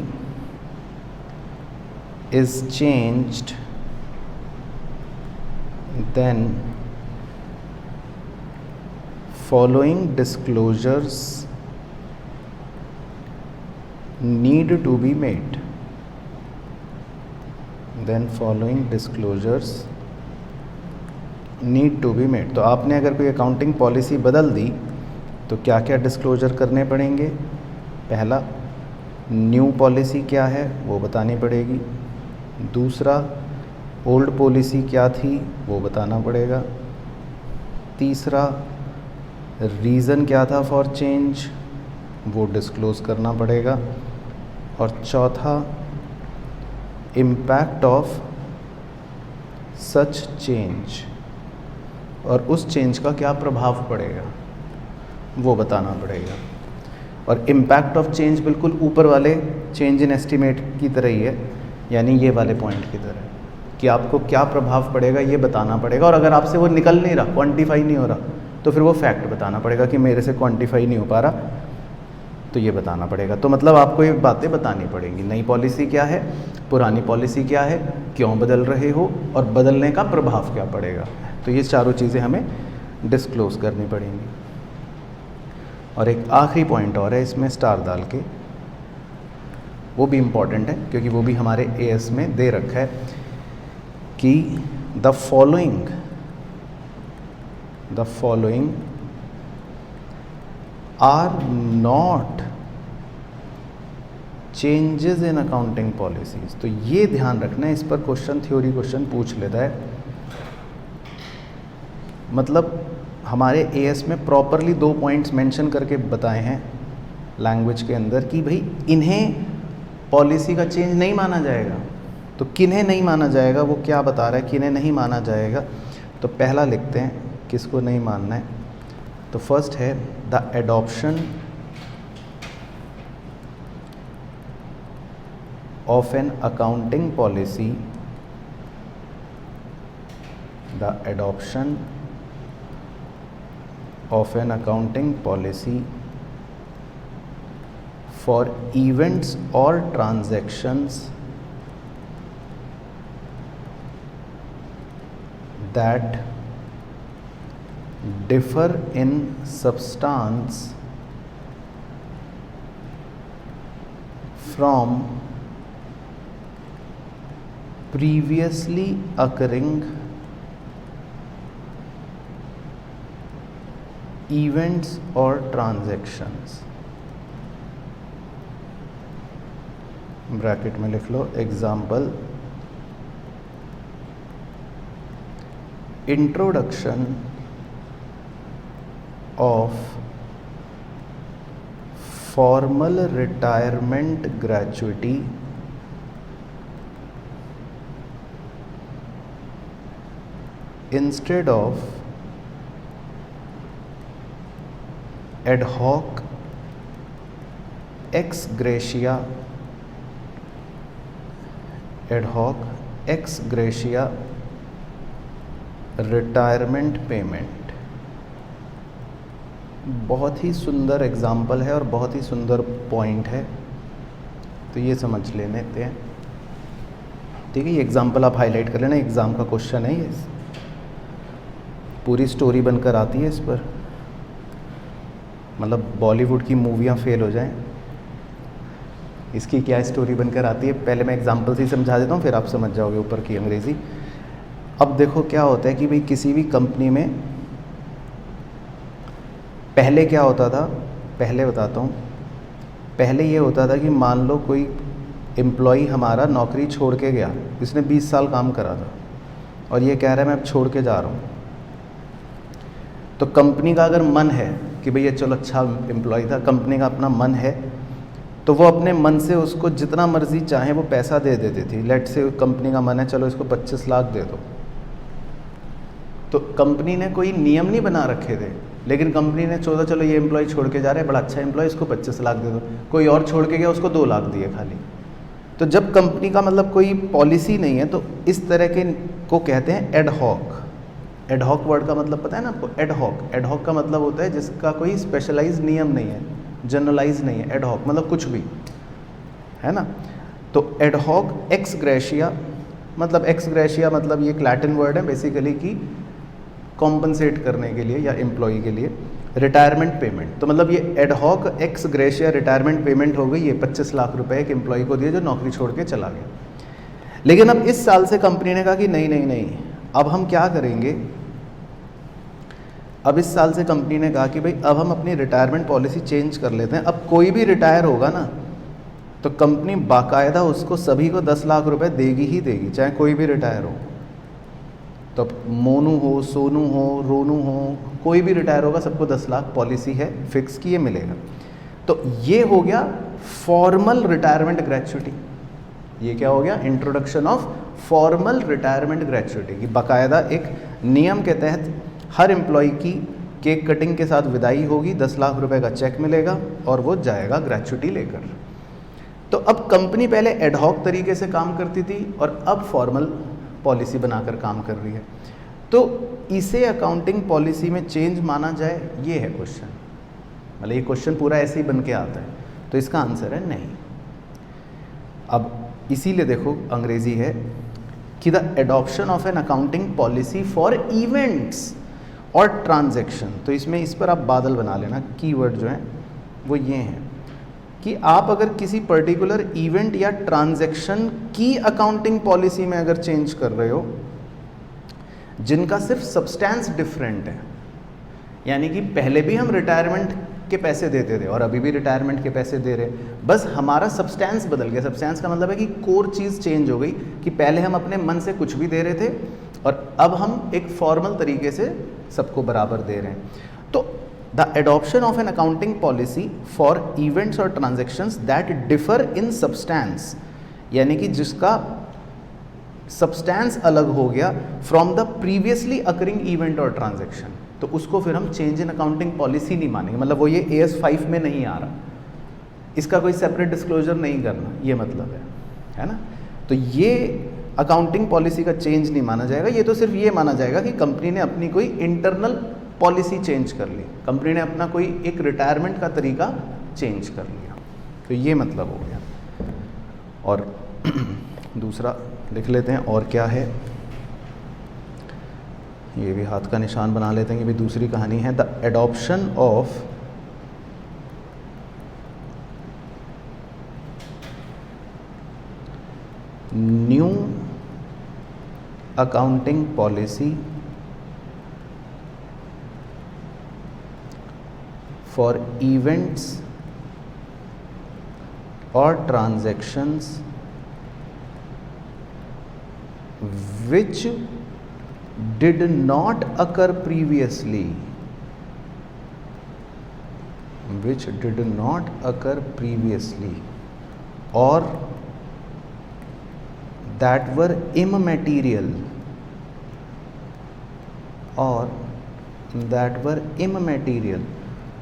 Speaker 1: is changed, then following disclosures need to be made. तो आपने अगर कोई अकाउंटिंग पॉलिसी बदल दी तो क्या क्या डिस्क्लोजर करने पड़ेंगे? पहला, न्यू पॉलिसी क्या है वो बतानी पड़ेगी। दूसरा, ओल्ड पॉलिसी क्या थी वो बताना पड़ेगा। तीसरा, रीज़न क्या था फॉर चेंज वो डिस्क्लोज करना पड़ेगा। और चौथा, इम्पैक्ट ऑफ सच चेंज, और उस चेंज का क्या प्रभाव पड़ेगा वो बताना पड़ेगा। और इम्पैक्ट ऑफ चेंज बिल्कुल ऊपर वाले चेंज इन एस्टीमेट की तरह ही है, यानी ये वाले पॉइंट की तरह, कि आपको क्या प्रभाव पड़ेगा ये बताना पड़ेगा। और अगर आपसे वो निकल नहीं रहा, क्वांटिफाई नहीं हो रहा, तो फिर वो फैक्ट बताना पड़ेगा कि मेरे से क्वांटिफाई नहीं हो पा रहा, तो ये बताना पड़ेगा। तो मतलब आपको ये बातें बतानी पड़ेंगी, नई पॉलिसी क्या है, पुरानी पॉलिसी क्या है, क्यों बदल रहे हो, और बदलने का प्रभाव क्या पड़ेगा। तो ये चारों चीज़ें हमें डिस्क्लोज करनी पड़ेंगी। और एक आखिरी पॉइंट और है इसमें स्टार डाल के, वो भी इम्पॉर्टेंट है क्योंकि वो भी हमारे AS में दे रखा है कि the following are not changes in accounting policies. तो ये ध्यान रखना है, इस पर क्वेश्चन, थ्योरी क्वेश्चन पूछ लेता है। मतलब हमारे AS में प्रॉपरली 2 पॉइंट्स मेंशन करके बताए हैं लैंग्वेज के अंदर कि भाई इन्हें पॉलिसी का चेंज नहीं माना जाएगा। तो किन्हें नहीं माना जाएगा वो क्या बता रहा है, किन्हें नहीं माना जाएगा। तो पहला लिखते हैं किसको नहीं मानना है। तो फर्स्ट है the adoption of an accounting policy, the adoption of an accounting policy for events or transactions that differ in substance from previously occurring events or transactions, bracket में लिख लो example, introduction of formal retirement gratuity instead of ad hoc ex gratia retirement payment. बहुत ही सुंदर example है और बहुत ही सुंदर पॉइंट है, तो ये समझ लेते हैं। ठीक है, ये एग्जाम्पल आप हाईलाइट कर लेना, एग्ज़ाम का क्वेश्चन है ये, पूरी स्टोरी बनकर आती है इस पर, मतलब बॉलीवुड की मूवियाँ फेल हो जाएं, इसकी क्या स्टोरी बनकर आती है। पहले मैं एग्जाम्पल से ही समझा देता हूँ, फिर आप समझ जाओगे ऊपर की अंग्रेज़ी। अब देखो क्या होता है कि भाई किसी भी कंपनी में पहले क्या होता था, पहले बताता हूँ। पहले ये होता था कि मान लो कोई एम्प्लॉई हमारा नौकरी छोड़ के गया, इसने 20 साल काम करा था और ये कह रहा है मैं अब छोड़ के जा रहा हूँ, तो कंपनी का अगर मन है कि भैया चलो अच्छा एम्प्लॉय था, कंपनी का अपना मन है, तो वो अपने मन से उसको जितना मर्जी चाहे वो पैसा दे देती थी। लेट से कंपनी का मन है चलो इसको 25 लाख दे दो, तो कंपनी ने कोई नियम नहीं बना रखे थे, लेकिन कंपनी ने सोचा चलो ये एम्प्लॉय छोड़ के जा रहा है, बड़ा अच्छा एम्प्लॉय, इसको 25 लाख दे दो। कोई और छोड़ के गया, उसको 2 लाख दिए खाली। तो जब कंपनी का मतलब कोई पॉलिसी नहीं है, तो इस तरह के को कहते हैं ad hoc. Ad hoc word का मतलब पता है ना आपको? एड हॉक, एड हॉक का मतलब होता है जिसका कोई स्पेशलाइज नियम नहीं है, जनरलाइज नहीं है। एड हॉक मतलब कुछ भी, है ना। तो एड हॉक एक्स ग्रेशिया, मतलब एक्स ग्रेशिया मतलब ये एक लैटिन वर्ड है बेसिकली कि कॉम्पनसेट करने के लिए या एम्प्लॉय के लिए। रिटायरमेंट पेमेंट, तो मतलब ये ad hoc ex gratia retirement payment हो गई, ये 25 लाख रुपए एक एम्प्लॉय को दिए जो नौकरी छोड़ के चला गया। लेकिन अब इस साल से कंपनी ने कहा कि नहीं नहीं नहीं, अब हम क्या करेंगे। अब इस साल से कंपनी ने कहा कि भाई अब हम अपनी रिटायरमेंट पॉलिसी चेंज कर लेते हैं। अब कोई भी रिटायर होगा ना, तो कंपनी बाकायदा उसको सभी को 10 लाख रुपए देगी ही देगी, चाहे कोई भी रिटायर हो। तो मोनू हो, सोनू हो, रोनू हो, कोई भी रिटायर होगा, सबको 10 लाख पॉलिसी है फिक्स की, ये मिलेगा। तो ये हो गया फॉर्मल रिटायरमेंट ग्रेचुइटी। ये क्या हो गया? Introduction of formal retirement gratuity की बाकायदा एक नियम के तहत हर एम्प्लॉय की केक कटिंग के साथ विदाई होगी, 10 लाख रुपए का चेक मिलेगा और वो जाएगा ग्रेचुइटी लेकर। तो अब कंपनी पहले एडहॉक तरीके से काम करती थी और अब फॉर्मल पॉलिसी बनाकर काम कर रही है। तो इसे अकाउंटिंग पॉलिसी में चेंज माना जाए, ये है क्वेश्चन। मतलब ये क्वेश्चन पूरा ऐसे ही बन के आता है, तो इसका आंसर है नहीं। अब इसीलिए देखो अंग्रेजी है कि the adoption of an accounting policy for events और ट्रांजैक्शन। तो इसमें इस पर आप बादल बना लेना, कीवर्ड जो है वो ये हैं कि आप अगर किसी पर्टिकुलर इवेंट या ट्रांजैक्शन की अकाउंटिंग पॉलिसी में अगर चेंज कर रहे हो जिनका सिर्फ सब्सटेंस डिफरेंट है, यानी कि पहले भी हम रिटायरमेंट के पैसे देते थे और अभी भी रिटायरमेंट के पैसे दे रहे, बस हमारा सब्सटेंस बदल गया। सब्सटेंस का मतलब है कि कोर चीज़ चेंज हो गई, कि पहले हम अपने मन से कुछ भी दे रहे थे और अब हम एक फॉर्मल तरीके से सबको बराबर दे रहे हैं। तो the adoption of an accounting policy for events और transactions that differ in substance, यानी कि जिसका सब्सटेंस अलग हो गया from the previously occurring event और ट्रांजेक्शन, तो उसको फिर हम चेंज इन अकाउंटिंग पॉलिसी नहीं मानेंगे। मतलब वो ये AS5 में नहीं आ रहा, इसका कोई सेपरेट डिस्क्लोजर नहीं करना, ये मतलब है ना। तो ये अकाउंटिंग पॉलिसी का चेंज नहीं माना जाएगा, ये तो सिर्फ ये माना जाएगा कि कंपनी ने अपनी कोई इंटरनल पॉलिसी चेंज कर ली, कंपनी ने अपना कोई एक रिटायरमेंट का तरीका चेंज कर लिया, तो ये मतलब हो गया। और दूसरा लिख लेते हैं, और क्या है, ये भी हाथ का निशान बना लेते हैं कि भी दूसरी कहानी है। The adoption of new accounting policy for events or transactions which did not occur previously, or that were immaterial,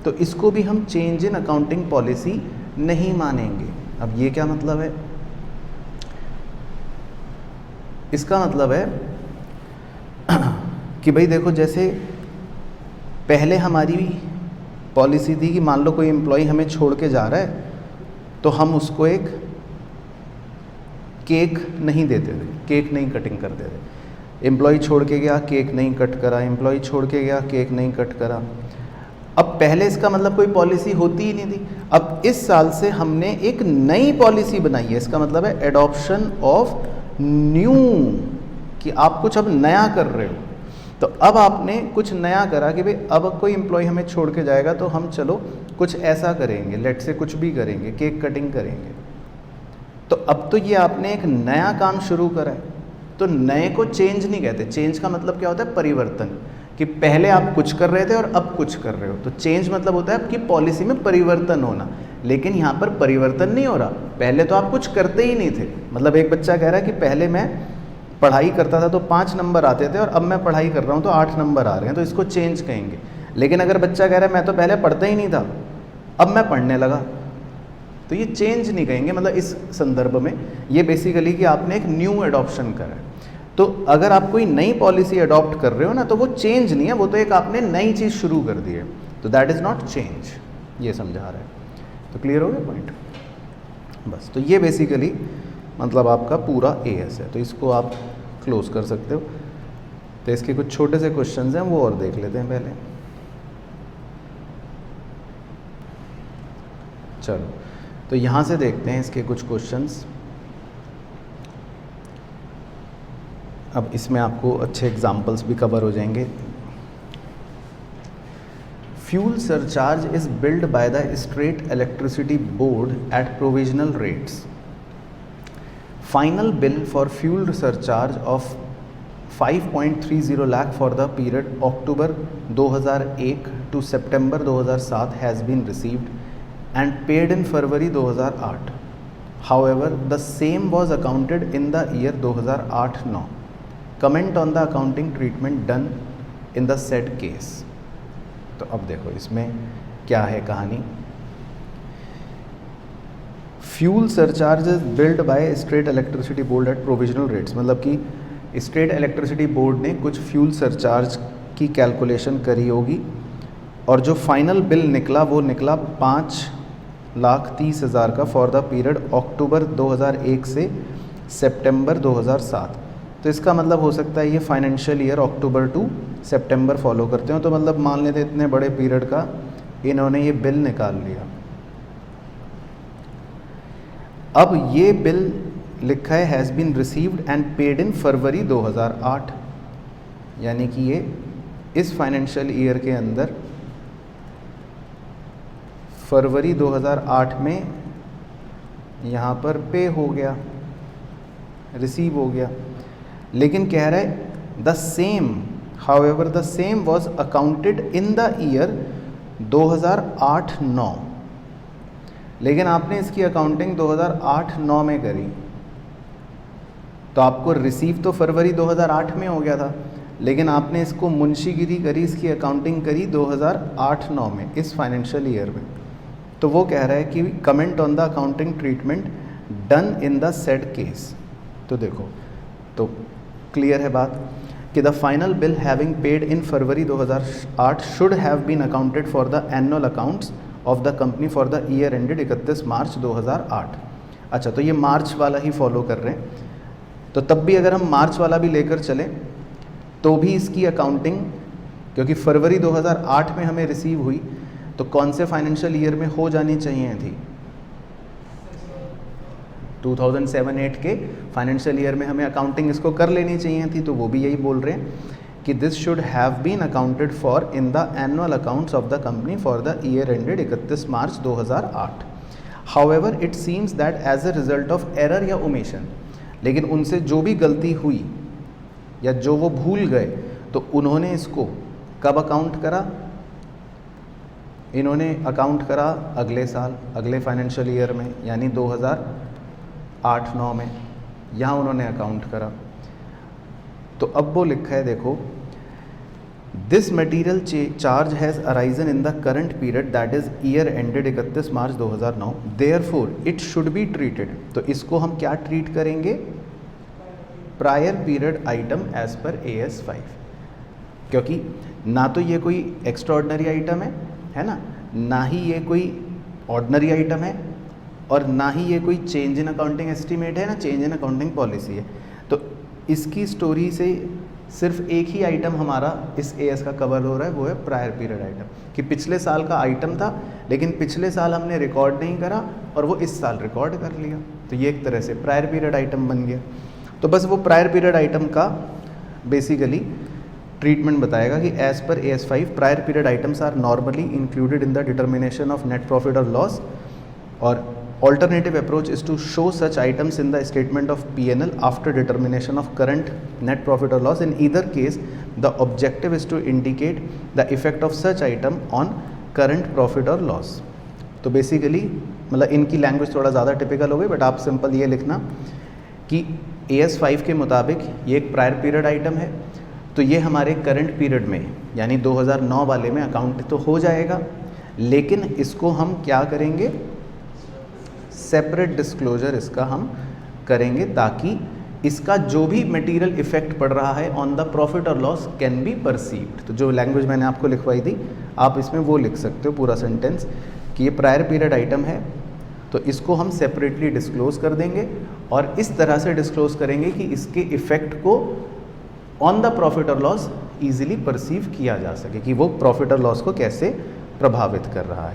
Speaker 1: तो इसको भी हम चेंज इन अकाउंटिंग पॉलिसी नहीं मानेंगे। अब ये क्या मतलब है? इसका मतलब है कि भाई देखो, जैसे पहले हमारी पॉलिसी थी कि मान लो कोई एम्प्लॉय हमें छोड़ के जा रहा है तो हम उसको एक केक नहीं देते थे, केक नहीं कटिंग करते थे। एम्प्लॉय छोड़ के गया, केक नहीं कट करा, एम्प्लॉय छोड़ के गया, केक नहीं कट करा। अब पहले इसका मतलब कोई पॉलिसी होती ही नहीं थी। अब इस साल से हमने एक नई पॉलिसी बनाई है, इसका मतलब है एडॉप्शन ऑफ न्यू, कि आप कुछ अब नया कर रहे हो। तो अब आपने कुछ नया करा कि भाई अब कोई एम्प्लॉय हमें छोड़ के जाएगा तो हम चलो कुछ ऐसा करेंगे, लेट से कुछ भी करेंगे, केक कटिंग करेंगे। तो अब तो ये आपने एक नया काम शुरू करा है, तो नए को चेंज नहीं कहते। चेंज का मतलब क्या होता है? परिवर्तन, कि पहले आप कुछ कर रहे थे और अब कुछ कर रहे हो। तो चेंज मतलब होता है आपकी पॉलिसी में परिवर्तन होना। लेकिन यहाँ पर परिवर्तन नहीं हो रहा, पहले तो आप कुछ करते ही नहीं थे। मतलब एक बच्चा कह रहा है कि पहले मैं पढ़ाई करता था तो 5 नंबर आते थे और अब मैं पढ़ाई कर रहा हूँ तो 8 नंबर आ रहे हैं, तो इसको चेंज कहेंगे। लेकिन अगर बच्चा कह रहा है मैं तो पहले पढ़ता ही नहीं था, अब मैं पढ़ने लगा, तो ये चेंज नहीं कहेंगे। मतलब इस संदर्भ में ये बेसिकली कि आपने एक न्यू एडॉप्शन करा है। तो अगर आप कोई नई पॉलिसी अडॉप्ट कर रहे हो ना, तो वो चेंज नहीं है, वो तो एक आपने नई चीज़ शुरू कर दी है, तो दैट इज़ नॉट चेंज, ये समझा रहा है। तो क्लियर हो गया पॉइंट? बस, तो ये बेसिकली मतलब आपका पूरा एएस है, तो इसको आप क्लोज कर सकते हो। तो इसके कुछ छोटे से क्वेश्चंस हैं, वो और देख लेते हैं पहले। चलो, तो यहाँ से देखते हैं इसके कुछ क्वेश्चंस। अब इसमें आपको अच्छे एग्जाम्पल्स भी कवर हो जाएंगे। Fuel surcharge is billed by the state electricity board at provisional rates. Final bill for fuel surcharge of 5.30 lakh for the period October 2001 to September 2007 has been received and paid in February 2008. However, the same was accounted in the year 2008-9. Comment on the accounting treatment done in the said case. तो अब देखो इसमें क्या है कहानी। Fuel surcharge is billed by state electricity board at provisional rates, मतलब कि state electricity board ने कुछ फ्यूल सरचार्ज की कैलकुलेशन करी होगी और जो फाइनल बिल निकला वो निकला 5,30,000 का फॉर द पीरियड अक्टूबर 2001 से सितंबर 2007। तो इसका मतलब हो सकता है ये financial year October to September follow करते हो। तो मतलब मान लेते इतने बड़े पीरियड का इन्होंने ये बिल निकाल लिया। अब ये बिल लिखा है has been received and paid in February 2008, यानी कि ये इस फाइनेंशियल ईयर के अंदर फरवरी 2008 में यहाँ पर पे हो गया, रिसीव हो गया। लेकिन कह रहा है the same, however the same was accounted in the year 2008-9, लेकिन आपने इसकी अकाउंटिंग 2008-9 में करी, तो आपको रिसीव तो फरवरी 2008 में हो गया था, लेकिन आपने इसको मुंशीगिरी करी, इसकी अकाउंटिंग करी 2008-9 में, इस फाइनेंशियल ईयर में। तो वो कह रहा है कि comment on the accounting treatment done in the said case. तो देखो, तो क्लियर है बात कि the final bill having paid in February 2008 should have been accounted for the annual accounts of the company for the year ended 31 March 2008। अच्छा, तो ये मार्च वाला ही फॉलो कर रहे हैं, तो तब भी अगर हम मार्च वाला भी लेकर चलें तो भी इसकी अकाउंटिंग, क्योंकि फरवरी 2008 में हमें रिसीव हुई, तो कौन से फाइनेंशियल ईयर में हो जानी चाहिए थी? 2007-8 के फाइनेंशियल ईयर में हमें अकाउंटिंग इसको कर लेनी चाहिए थी, तो वो भी यही बोल रहे हैं कि this should have been accounted for in the annual accounts of the company for the year ended 31 March 2008। However it seems that as a result of error या ओमिशन, लेकिन उनसे जो भी गलती हुई या जो वो भूल गए तो उन्होंने इसको कब अकाउंट करा, इन्होंने अकाउंट करा अगले साल, अगले फाइनेंशियल ईयर में, यानी 2008-9 में यहाँ उन्होंने अकाउंट करा। तो अब वो लिखा है, देखो, this material charge has arisen in the current period that is year ended 31 March 2009, therefore it should be treated. तो इसको हम क्या ट्रीट करेंगे, प्रायर पीरियड आइटम एज पर AS 5, क्योंकि ना तो ये कोई एक्स्ट्राऑर्डिनरी आइटम है ना, ना ही ये कोई ऑर्डिनरी आइटम है, और ना ही ये कोई चेंज इन अकाउंटिंग एस्टीमेट है ना, चेंज इन अकाउंटिंग पॉलिसी है। तो इसकी स्टोरी से सिर्फ एक ही आइटम हमारा इस AS का कवर हो रहा है, वो है प्रायर पीरियड आइटम, कि पिछले साल का आइटम था लेकिन पिछले साल हमने रिकॉर्ड नहीं करा और वो इस साल रिकॉर्ड कर लिया, तो ये एक तरह से प्रायर पीरियड आइटम बन गया। तो बस वो प्रायर पीरियड आइटम का बेसिकली ट्रीटमेंट बताएगा कि एज पर AS 5 prior period items are normally included in the determination of net profit और लॉस, और alternative approach is to show such items in the statement of P&L after determination of current net profit or loss. In either case the objective is to indicate the effect of such item on current profit or loss. तो basically मतलब इनकी language थोड़ा ज़्यादा typical हो गई, but आप simple ये लिखना कि AS 5 के मुताबिक ये एक प्रायर पीरियड आइटम है, तो ये हमारे करंट पीरियड में यानी 2009 वाले में अकाउंट तो हो जाएगा, लेकिन इसको हम क्या करेंगे, सेपरेट डिस्क्लोजर इसका हम करेंगे, ताकि इसका जो भी मटेरियल इफेक्ट पड़ रहा है ऑन द प्रॉफिट और लॉस कैन बी परसीव्ड। तो जो लैंग्वेज मैंने आपको लिखवाई थी आप इसमें वो लिख सकते हो पूरा सेंटेंस कि ये प्रायर पीरियड आइटम है, तो इसको हम सेपरेटली डिस्क्लोज कर देंगे और इस तरह से डिस्क्लोज करेंगे कि इसके इफ़ेक्ट को ऑन द प्रॉफिट और लॉस ईजिली परसीव किया जा सके, कि वो प्रॉफिट और लॉस को कैसे प्रभावित कर रहा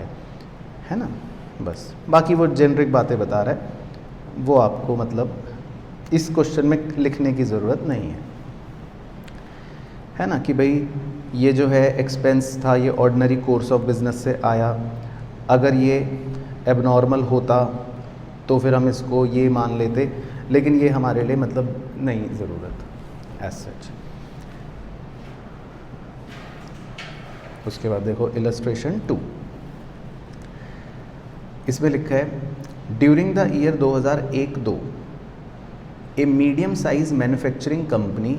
Speaker 1: है ना। बस बाकी वो जेनरिक बातें बता रहा है, वो आपको मतलब इस क्वेश्चन में लिखने की ज़रूरत नहीं है ना, कि भाई ये जो है एक्सपेंस था ये ऑर्डिनरी कोर्स ऑफ बिजनेस से आया, अगर ये एबनॉर्मल होता तो फिर हम इसको ये मान लेते, लेकिन ये हमारे लिए मतलब नहीं ज़रूरत एज सच। उसके बाद देखो इलस्ट्रेशन 2, इसमें लिखा है during the year 2001-2 a medium size manufacturing company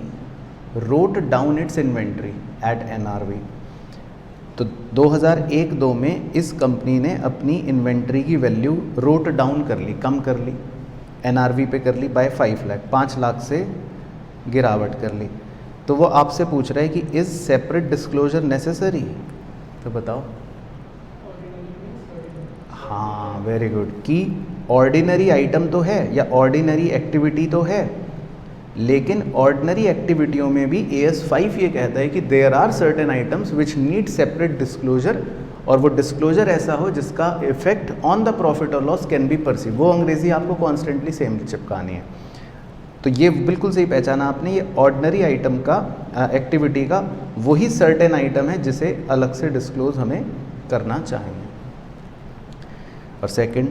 Speaker 1: wrote down it's inventory at NRV। तो 2001-2 में इस कंपनी ने अपनी इन्वेंट्री की वैल्यू रोट डाउन कर ली, कम कर ली, NRV पे कर ली बाय 5 लाख, 5 लाख से गिरावट कर ली। तो वो आपसे पूछ रहा है कि इज़ सेपरेट डिस्क्लोजर नेसेसरी, तो बताओ। हाँ वेरी गुड, कि ऑर्डिनरी आइटम तो है या ऑर्डिनरी एक्टिविटी तो है, लेकिन ऑर्डिनरी एक्टिविटियों में भी AS 5 ये कहता है कि there are certain items which need separate disclosure, और वो डिस्क्लोजर ऐसा हो जिसका इफेक्ट ऑन द प्रॉफिट और लॉस कैन बी परसीव। वो अंग्रेजी आपको कॉन्स्टेंटली सेम चिपकानी है। तो ये बिल्कुल सही पहचाना आपने, ये ऑर्डिनरी आइटम का एक्टिविटी का वही सर्टेन आइटम है जिसे अलग से डिस्क्लोज हमें करना चाहिए। और second,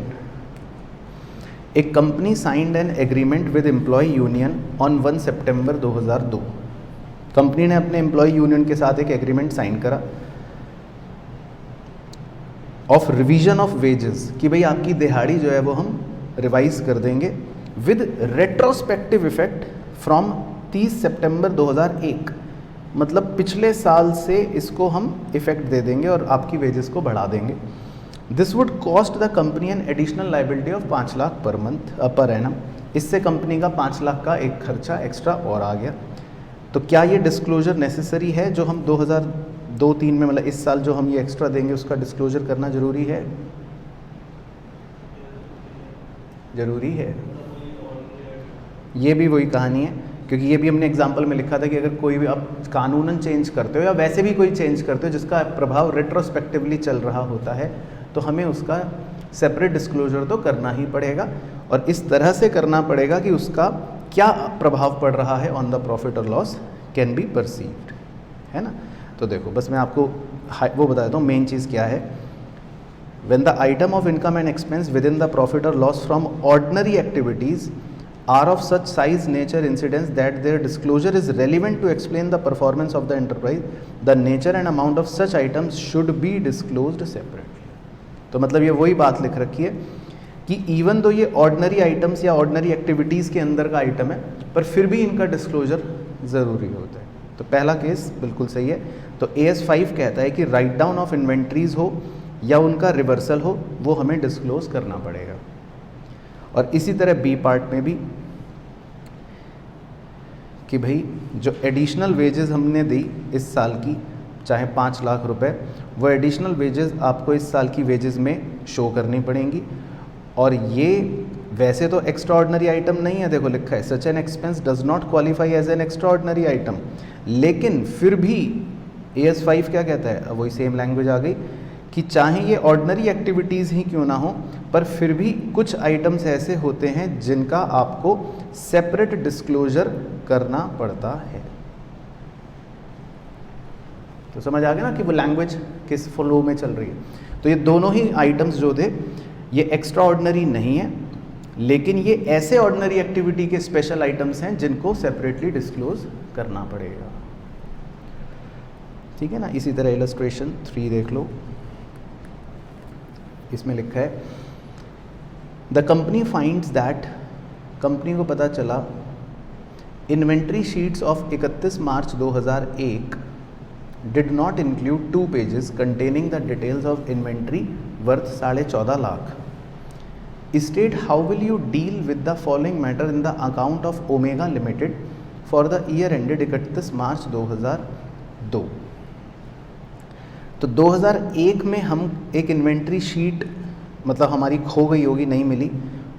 Speaker 1: a company signed an agreement with employ union on 1 September 2002। Company ने अपने एम्प्लॉय यूनियन के साथ एक एग्रीमेंट साइन करा ऑफ रिवीजन ऑफ वेजेस, कि भाई आपकी दिहाड़ी जो है वो हम रिवाइज कर देंगे विद रेट्रोस्पेक्टिव इफेक्ट फ्रॉम 30 सितंबर 2001। मतलब पिछले साल से इसको हम इफेक्ट दे देंगे और आपकी वेजेस को बढ़ा देंगे। This would cost the company an additional liability of 5 lakh per month per annum. इससे कंपनी का 5 लाख का एक खर्चा एक्स्ट्रा और आ गया। तो क्या ये डिस्क्लोजर नेसेसरी है जो हम 2002-03 में, मतलब इस साल जो हम ये एक्स्ट्रा देंगे उसका डिस्क्लोजर करना ज़रूरी है? ज़रूरी है। ये भी वही कहानी है, क्योंकि ये भी हमने एग्जाम्पल में लिखा था कि अगर कोई भी आप कानूनन चेंज करते हो या वैसे भी कोई चेंज करते हो जिसका प्रभाव रेट्रोस्पेक्टिवली चल रहा होता है, तो हमें उसका सेपरेट डिस्क्लोजर तो करना ही पड़ेगा। और इस तरह से करना पड़ेगा कि उसका क्या प्रभाव पड़ रहा है ऑन द प्रॉफिट और लॉस कैन बी परसीव्ड, है ना। तो देखो बस मैं आपको वो बता देता हूँ मेन चीज़ क्या है। When the item of income and expense within the profit or loss from ordinary activities are of such size, nature, incidence that their disclosure is relevant to explain the performance of the enterprise, the nature and amount of such items should be disclosed separately. तो मतलब ये वही बात लिख रखी है कि even तो ये ऑर्डिनरी आइटम्स या ऑर्डिनरी एक्टिविटीज़ के अंदर का आइटम है, पर फिर भी इनका डिस्क्लोजर ज़रूरी होता है। तो पहला केस बिल्कुल सही है। तो AS5 कहता है कि राइट डाउन ऑफ इन्वेंट्रीज हो या उनका रिवर्सल हो, वो हमें डिस्क्लोज करना पड़ेगा। और इसी तरह बी पार्ट में भी कि भाई जो एडिशनल वेजेस हमने दी इस साल की, चाहे 5 लाख रुपए, वो एडिशनल वेजेस आपको इस साल की वेजेस में शो करनी पड़ेंगी। और ये वैसे तो एक्स्ट्रा ऑर्डिनरी आइटम नहीं है, देखो लिखा है such an expense does not qualify as an extraordinary item, लेकिन फिर भी AS5 क्या कहता है, वही सेम लैंग्वेज आ गई कि चाहे ये ऑर्डिनरी एक्टिविटीज़ ही क्यों ना हो, पर फिर भी कुछ आइटम्स ऐसे होते हैं जिनका आपको सेपरेट डिस्क्लोजर करना पड़ता है। तो समझ आ गया ना कि वो लैंग्वेज किस फ्लो में चल रही है। तो ये दोनों ही आइटम्स जो थे ये एक्स्ट्रा ऑर्डिनरी नहीं है, लेकिन ये ऐसे ऑर्डिनरी एक्टिविटी के स्पेशल आइटम्स हैं जिनको सेपरेटली डिस्क्लोज करना पड़ेगा। ठीक है ना। इसी तरह इलस्ट्रेशन 3 देख लो, इसमें लिखा है the company finds that, company को पता चला inventory sheets of 31 March 2001 did not include 2 pages containing the details of inventory worth 14.5 lakh. State how will you deal with the following matter in the account of omega limited for the year ended 31 मार्च 2002। तो 2001 में हम एक inventory sheet मतलब हमारी खो गई होगी, नहीं मिली,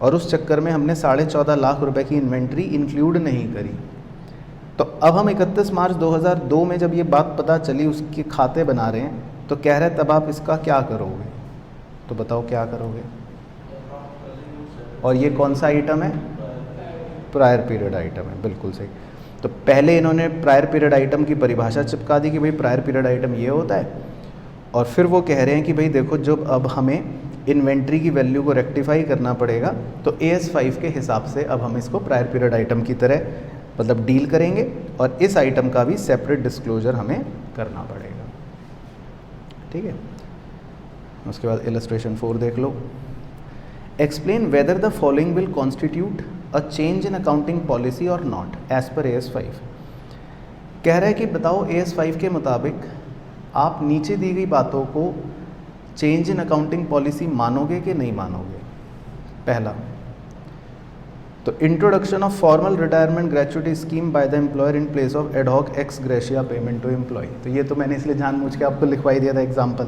Speaker 1: और उस चक्कर में हमने 14.5 लाख रुपए की इन्वेंट्री इंक्लूड नहीं करी। तो अब हम 31 मार्च 2002 में जब ये बात पता चली, उसके खाते बना रहे हैं, तो कह रहे तब आप इसका क्या करोगे। तो बताओ क्या करोगे। और ये कौन सा आइटम है, प्रायर पीरियड आइटम है, बिल्कुल सही। तो पहले इन्होंने प्रायर पीरियड आइटम की परिभाषा चिपका दी कि भाई प्रायर पीरियड आइटम ये होता है, और फिर वो कह रहे हैं कि भाई देखो जब अब हमें इन्वेंट्री की वैल्यू को रेक्टिफाई करना पड़ेगा, तो AS5 के हिसाब से अब हम इसको प्रायर पीरियड आइटम की तरह मतलब डील करेंगे, और इस आइटम का भी सेपरेट डिस्क्लोजर हमें करना पड़ेगा। ठीक है। उसके बाद इलस्ट्रेशन 4 देख लो। Explain whether the following will constitute a change in accounting policy और नॉट एज पर AS5। कह रहा है कि बताओ AS5 के मुताबिक आप नीचे दी गई बातों को चेंज इन अकाउंटिंग पॉलिसी मानोगे कि नहीं मानोगे। पहला, तो introduction of formal retirement gratuity scheme by the employer in place of ad hoc ex gratia payment to employ. तो ये तो मैंने इसलिए जानबूझ के आपको लिखवाई दिया था एग्जाम्पल,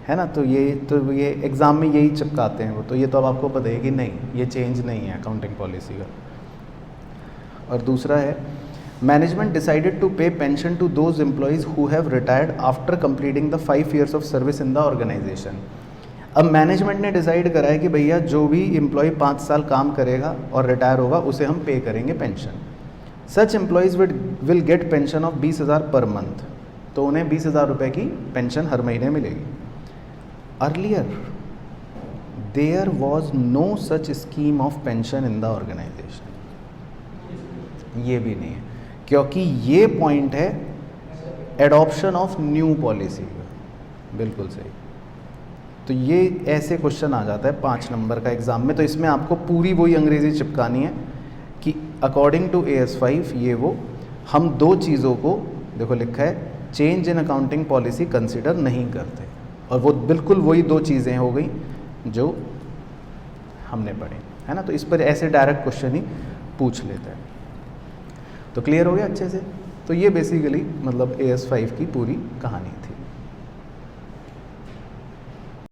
Speaker 1: है ना। तो ये एग्ज़ाम में यही चिपकाते हैं वो, तो ये तो अब आपको पता है कि नहीं, ये चेंज नहीं है अकाउंटिंग पॉलिसी का। और दूसरा है management decided to pay pension to those employees who have retired after completing the 5 years of service in the organisation. अब मैनेजमेंट ने डिसाइड करा है कि भैया जो भी एम्प्लॉय 5 साल काम करेगा और रिटायर होगा उसे हम पे करेंगे pension. Such employees will get pension of 20,000 per month, तो उन्हें 20,000 रुपये की पेंशन हर महीने मिलेगी। Earlier there was no such scheme of pension in the organisation. ये भी नहीं है, क्योंकि ये पॉइंट है एडॉप्शन ऑफ न्यू पॉलिसी का। बिल्कुल सही। तो ये ऐसे क्वेश्चन आ जाता है 5 नंबर का एग्ज़ाम में। तो इसमें आपको पूरी वही अंग्रेज़ी चिपकानी है कि अकॉर्डिंग टू AS5 ये वो हम 2 चीज़ों को, देखो लिखा है change in accounting policy consider नहीं करते, और वो बिल्कुल वही 2 चीज़ें हो गई जो हमने पढ़ी, है ना। तो इस पर ऐसे डायरेक्ट क्वेश्चन ही पूछ लेते हैं। तो क्लियर हो गया अच्छे से। तो ये बेसिकली मतलब AS5 की पूरी कहानी थी।